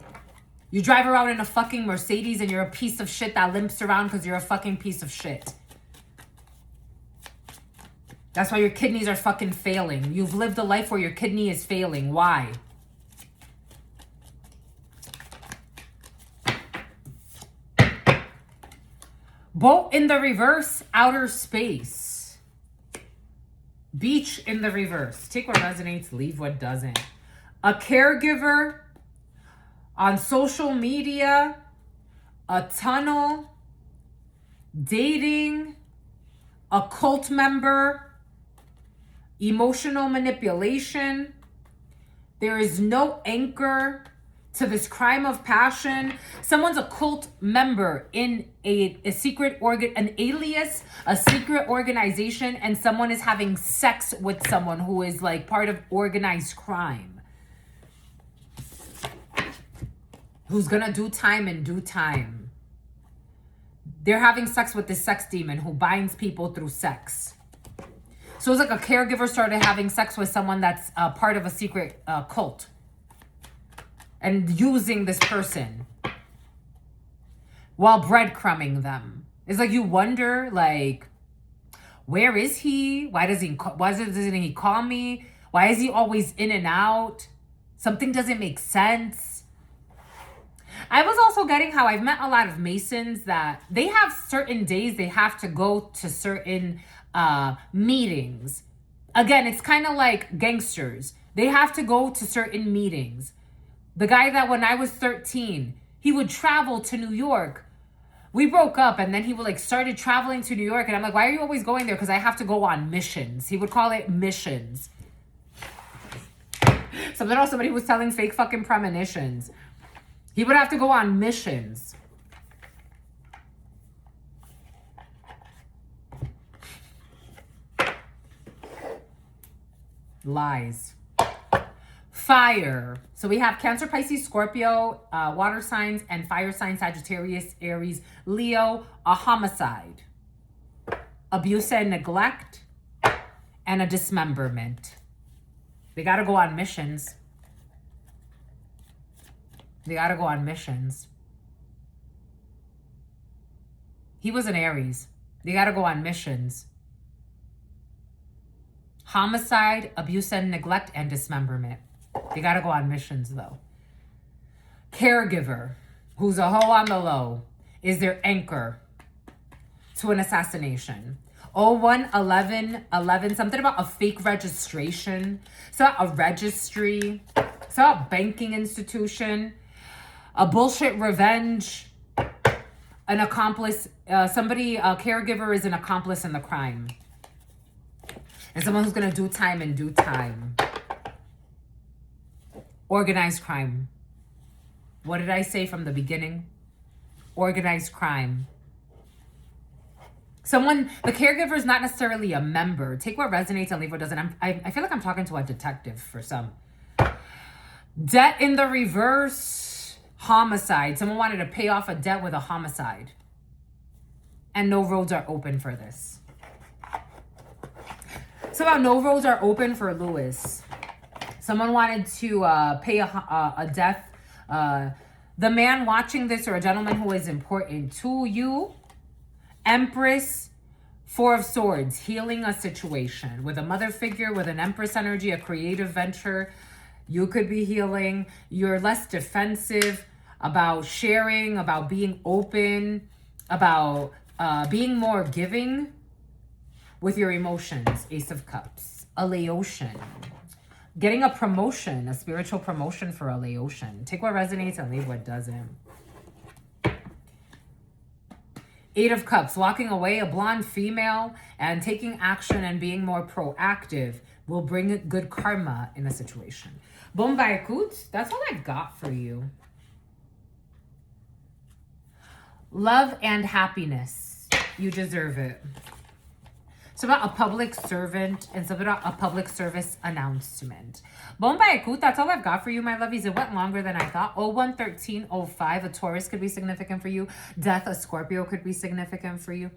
You drive around in a fucking Mercedes and you're a piece of shit that limps around because you're a fucking piece of shit. That's why your kidneys are fucking failing. You've lived a life where your kidney is failing. Why? Boat in the reverse, outer space. Beach in the reverse. Take what resonates, leave what doesn't. A caregiver on social media, a tunnel, dating, a cult member, emotional manipulation, There is no anchor to this crime of passion. Someone's a cult member in a secret an alias, a secret organization, and someone is having sex with someone who is like part of organized crime. Who's gonna do time in due time. They're having sex with this sex demon who binds people through sex. So it's like a caregiver started having sex with someone that's part of a secret cult. And using this person while breadcrumbing them. It's like you wonder, like, where is he? Why doesn't he call me? Why is he always in and out? Something doesn't make sense. I was also getting how I've met a lot of Masons that they have certain days they have to go to certain meetings. Again, it's kind of like gangsters. They have to go to certain meetings. The guy that when I was 13, he would travel to New York. We broke up and then he would like started traveling to New York. And I'm like, why are you always going there? Because I have to go on missions. He would call it missions. Somebody was telling fake fucking premonitions. He would have to go on missions. Lies. Fire. So we have Cancer, Pisces, Scorpio, water signs, and fire signs, Sagittarius, Aries, Leo, a homicide, abuse and neglect, and a dismemberment. They got to go on missions. They got to go on missions. He was an Aries. They got to go on missions. Homicide, abuse and neglect, and dismemberment. They got to go on missions, though. Caregiver, who's a hoe on the low, is their anchor to an assassination. 011111, something about a fake registration. It's about a registry. It's about a banking institution. A bullshit revenge. An accomplice. A caregiver is an accomplice in the crime. And someone who's going to do time in due time. Organized crime. What did I say from the beginning? Organized crime. The caregiver is not necessarily a member. Take what resonates and leave what doesn't. I feel like I'm talking to a detective for some. Debt in the reverse. Homicide. Someone wanted to pay off a debt with a homicide. And no roads are open for this. So no roads are open for Lewis. Someone wanted to pay a death. The man watching this, or a gentleman who is important to you. Empress, Four of Swords, healing a situation. With a mother figure, with an Empress energy, a creative venture. You could be healing. You're less defensive about sharing, about being open, about being more giving with your emotions. Ace of Cups. A Laotian. Getting a promotion, a spiritual promotion for a Laotian. Take what resonates and leave what doesn't. Eight of Cups, walking away, a blonde female, and taking action and being more proactive will bring good karma in a situation. Bon bah écoute, that's all I got for you. Love and happiness. You deserve it. It's about a public servant and something about a public service announcement. Bon bah écoute, that's all I've got for you, my lovies. It went longer than I thought. 011305, a Taurus could be significant for you. Death, a Scorpio could be significant for you.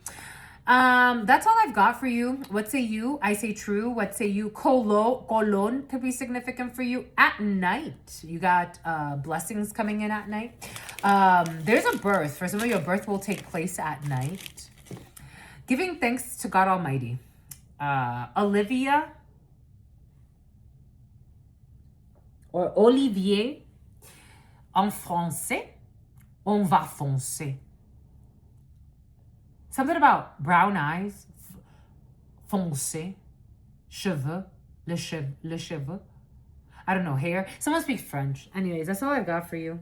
That's all I've got for you. What say you? I say true. What say you? Colon could be significant for you. At night, you got blessings coming in at night. There's a birth. For some of you, a birth will take place at night. Giving thanks to God Almighty. Olivia or Olivier, en français, on va foncer. Something about brown eyes, foncé, cheveux, le cheveux. I don't know, hair. Someone speaks French. Anyways, that's all I've got for you.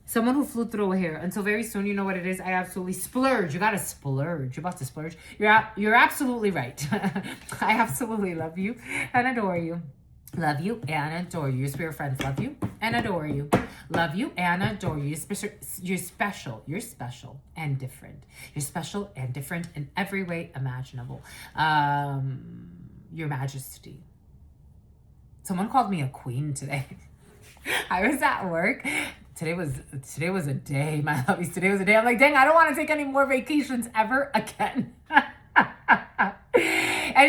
Someone who flew through hair. Until very soon, you know what it is. I absolutely splurge. You gotta splurge. You're about to splurge. You're absolutely right. I absolutely love you and adore you. Love you and adore you. Your spirit friends love you and adore you. Love you and adore you. You're special. You're special and different. You're special and different in every way imaginable. Your Majesty. Someone called me a queen today. I was at work. Today was a day, my lovies. Today was a day. I'm like, dang, I don't want to take any more vacations ever again. And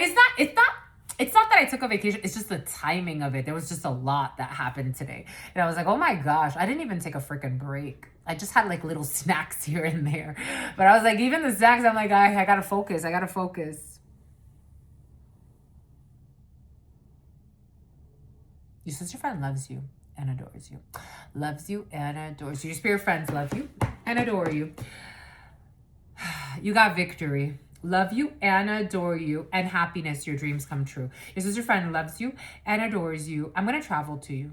it's not that I took a vacation. It's just the timing of it. There was just a lot that happened today. And I was like, oh my gosh, I didn't even take a freaking break. I just had like little snacks here and there. But I was like, even the snacks, I'm like, I gotta focus. I gotta focus. Your sister friend loves you and adores you. Loves you and adores you. Your spirit friends love you and adore you. You got victory. Love you and adore you, and happiness, your dreams come true. Your sister friend loves you and adores you. I'm going to travel to you.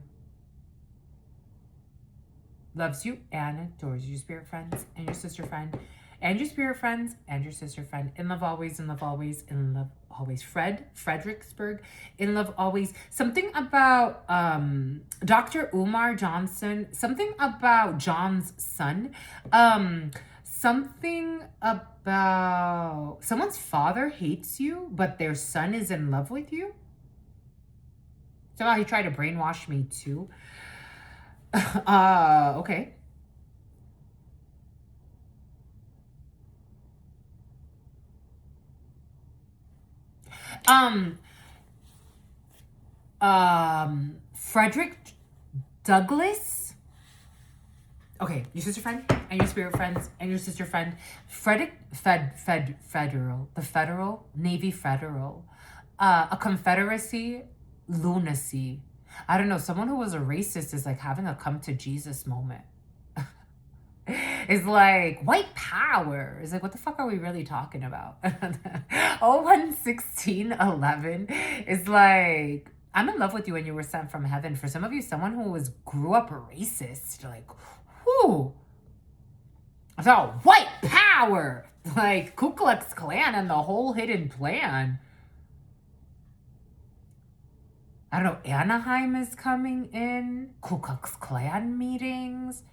Loves you and adores you. Your spirit friends and your sister friend and your spirit friends and your sister friend. In love always, in love always, in love always. Fredericksburg, in love always. Something about Dr. Umar Johnson. Something about John's son. Something about someone's father hates you, but their son is in love with you. Somehow he tried to brainwash me too. Okay. Frederick Douglass. Okay, your sister friend and your spirit friends and your sister friend. Federal, the Federal, Navy Federal, a Confederacy, lunacy. I don't know, someone who was a racist is like having a come to Jesus moment. It's like white power. It's like, what the fuck are we really talking about? 011611 is like, I'm in love with you and you were sent from heaven. For some of you, someone who grew up racist, like, whoo. I thought white power, like Ku Klux Klan and the whole hidden plan. I don't know, Anaheim is coming in, Ku Klux Klan meetings.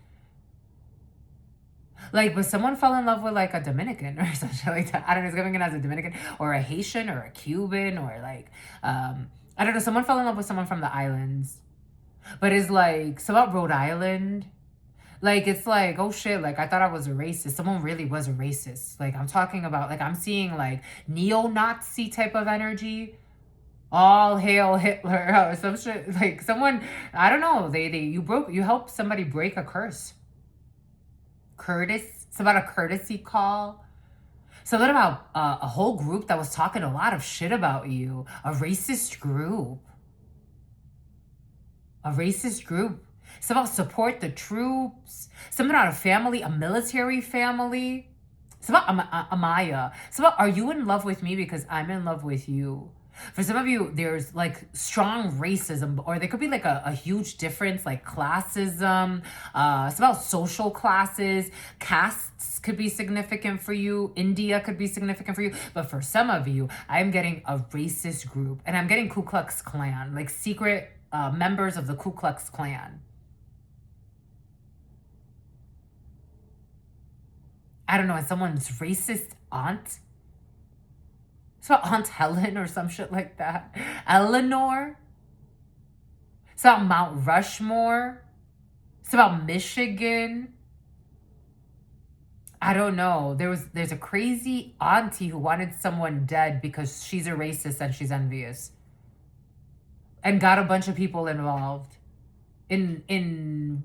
Like, but someone fell in love with like a Dominican or something like that. I don't know, it's coming in as a Dominican or a Haitian or a Cuban or like, I don't know, someone fell in love with someone from the islands. But it's like, so about Rhode Island. Like, it's like, oh shit, like, I thought I was a racist. Someone really was a racist. Like, I'm talking about, like, I'm seeing, like, neo-Nazi type of energy. All hail Hitler. Oh, some shit. Like, someone, I don't know, you helped somebody break a curse. It's about a courtesy call. Something about a whole group that was talking a lot of shit about you. A racist group. A racist group. It's about support the troops. Something about a family, a military family. It's about Amaya. It's about, are you in love with me because I'm in love with you? For some of you, there's like strong racism, or there could be like a huge difference, like classism. It's about social classes. Castes could be significant for you. India could be significant for you. But for some of you, I'm getting a racist group, and I'm getting Ku Klux Klan, like secret members of the Ku Klux Klan. I don't know, and someone's racist aunt. It's about Aunt Helen or some shit like that. Eleanor. It's about Mount Rushmore. It's about Michigan. I don't know. There's a crazy auntie who wanted someone dead because she's a racist and she's envious. And got a bunch of people involved and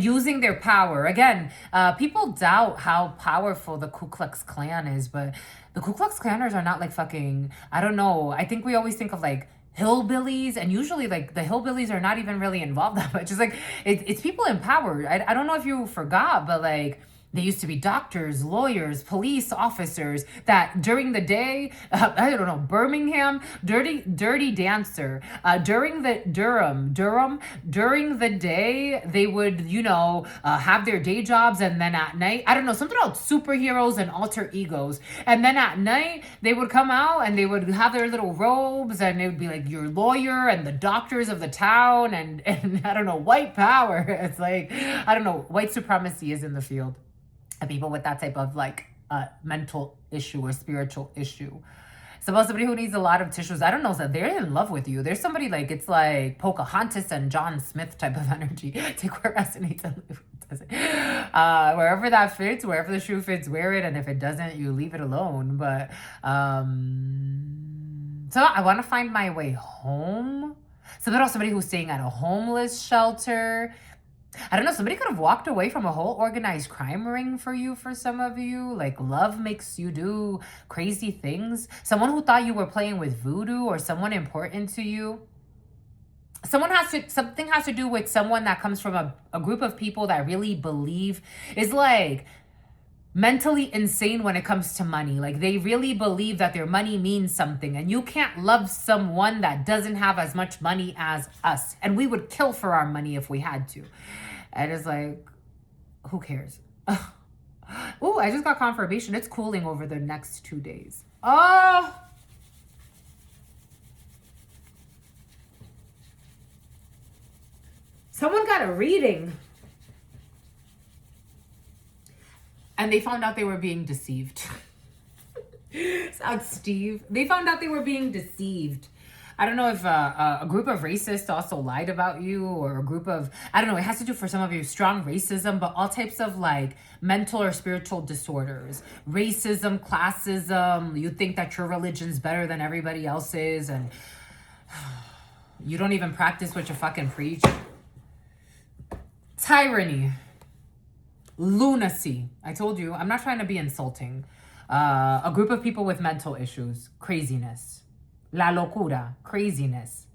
using their power. Again, people doubt how powerful the Ku Klux Klan is, but the Ku Klux Klanners are not like fucking, I don't know. I think we always think of like hillbillies, and usually like the hillbillies are not even really involved that much. It's like, it's people in power. I don't know if you forgot, but like They used to be doctors, lawyers, police officers that during the day, I don't know, Birmingham, dirty dancer. During the day, they would, have their day jobs. And then at night, I don't know, something about superheroes and alter egos. And then at night, they would come out and they would have their little robes and it would be like your lawyer and the doctors of the town and I don't know, white power. It's like, I don't know, white supremacy is in the field. People with that type of mental issue or spiritual issue. Suppose somebody who needs a lot of tissues, I don't know, so they're in love with you. There's somebody it's like Pocahontas and John Smith type of energy. Take where it resonates and leave where it doesn't. Wherever that fits, wherever the shoe fits, wear it. And if it doesn't, you leave it alone. But, so I want to find my way home. Somebody who's staying at a homeless shelter. I don't know, somebody could have walked away from a whole organized crime ring for you, for some of you. Love makes you do crazy things. Someone who thought you were playing with voodoo or someone important to you. Something has to do with someone that comes from a group of people that really believe is mentally insane when it comes to money. They really believe that their money means something, and you can't love someone that doesn't have as much money as us, and we would kill for our money if we had to. And it's who cares? Oh, I just got confirmation. It's cooling over the next 2 days. Oh, someone got a reading and they found out they were being deceived. Sounds Steve. They found out they were being deceived. I don't know if a group of racists also lied about you, or a group of, I don't know, it has to do for some of you strong racism, but all types of mental or spiritual disorders. Racism, classism, you think that your religion's better than everybody else's, and you don't even practice what you fucking preach. Tyranny. Lunacy. I told you, I'm not trying to be insulting. A group of people with mental issues. Craziness. La locura. Craziness.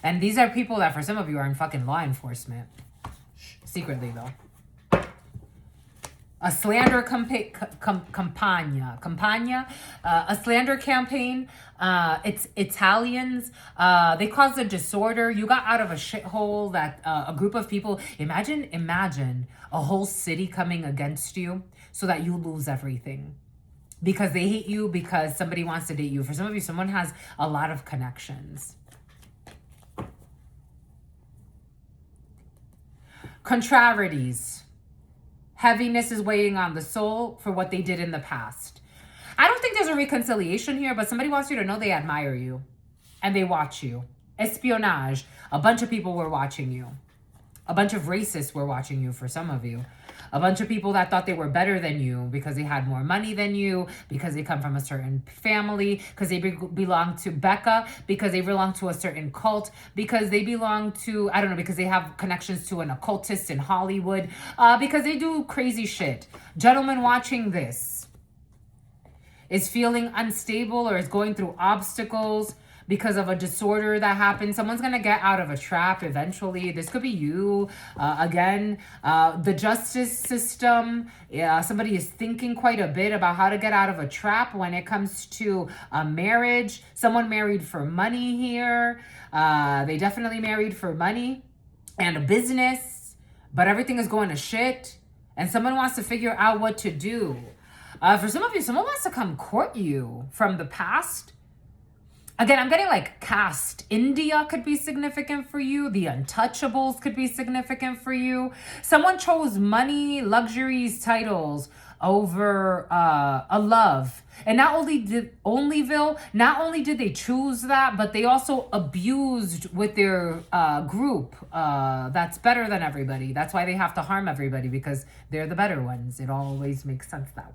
And these are people that for some of you are in fucking law enforcement. Secretly, though. A slander campagna. A slander campaign. It's Italians. They caused a disorder. You got out of a shithole that a group of people. Imagine a whole city coming against you so that you lose everything. Because they hate you, because somebody wants to date you. For some of you, someone has a lot of connections. Contrarieties. Heaviness is weighing on the soul for what they did in the past. I don't think there's a reconciliation here, but somebody wants you to know they admire you. And they watch you. Espionage. A bunch of people were watching you. A bunch of racists were watching you for some of you. A bunch of people that thought they were better than you because they had more money than you, because they come from a certain family, because they belong to Becca, because they belong to a certain cult, because they belong to, I don't know, because they have connections to an occultist in Hollywood, because they do crazy shit. Gentlemen watching this is feeling unstable or is going through obstacles because of a disorder that happened. Someone's going to get out of a trap eventually. This could be you. Again, the justice system. Somebody is thinking quite a bit about how to get out of a trap when it comes to a marriage. Someone married for money here. They definitely married for money and a business, but everything is going to shit. And someone wants to figure out what to do. For some of you, someone wants to come court you from the past. Again, I'm getting caste. India could be significant for you. The Untouchables could be significant for you. Someone chose money, luxuries, titles over a love. And not only did they choose that, but they also abused with their group that's better than everybody. That's why they have to harm everybody, because they're the better ones. It always makes sense that way.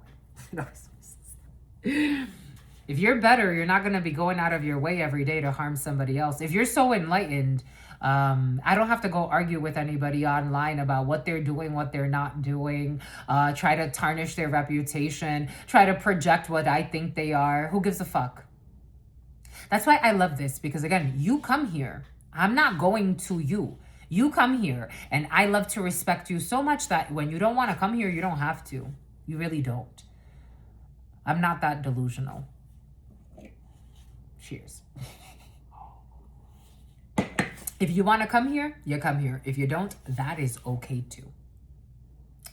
If you're better, you're not going to be going out of your way every day to harm somebody else. If you're so enlightened, I don't have to go argue with anybody online about what they're doing, what they're not doing, try to tarnish their reputation, try to project what I think they are. Who gives a fuck? That's why I love this, because again, you come here. I'm not going to you. You come here, and I love to respect you so much that when you don't want to come here, you don't have to. You really don't. I'm not that delusional. Cheers. If you want to come here, you come here. If you don't, that is okay too.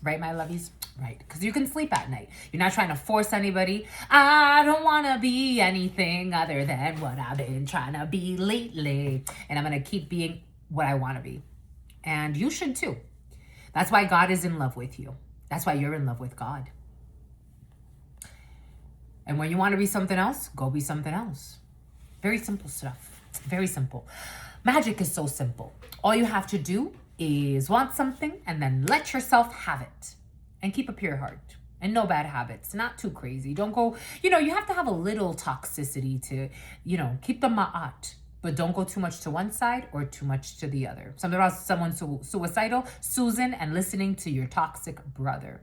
Right, my lovies? Right. Because you can sleep at night. You're not trying to force anybody. I don't want to be anything other than what I've been trying to be lately. And I'm going to keep being what I want to be. And you should too. That's why God is in love with you. That's why you're in love with God. And when you want to be something else, go be something else. Very simple stuff. Very simple. Magic is so simple. All you have to do is want something and then let yourself have it. And keep a pure heart. And no bad habits. Not too crazy. Don't go, you have to have a little toxicity to, keep the ma'at. But don't go too much to one side or too much to the other. Something about someone suicidal, Susan, and listening to your toxic brother.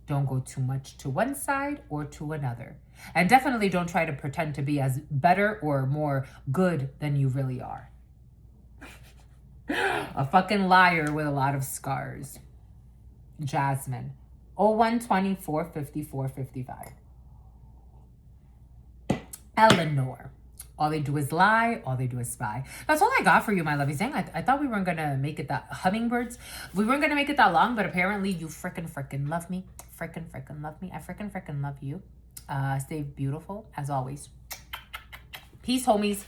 Don't go too much to one side or to another. And definitely don't try to pretend to be as better or more good than you really are. A fucking liar with a lot of scars. Jasmine. 0124 54 55. Eleanor. All they do is lie. All they do is spy. That's all I got for you, my lovies. Dang, I thought we weren't going to make it that... Hummingbirds. We weren't going to make it that long, but apparently you frickin' love me. Frickin' love me. I frickin' love you. Stay beautiful, as always. Peace, homies.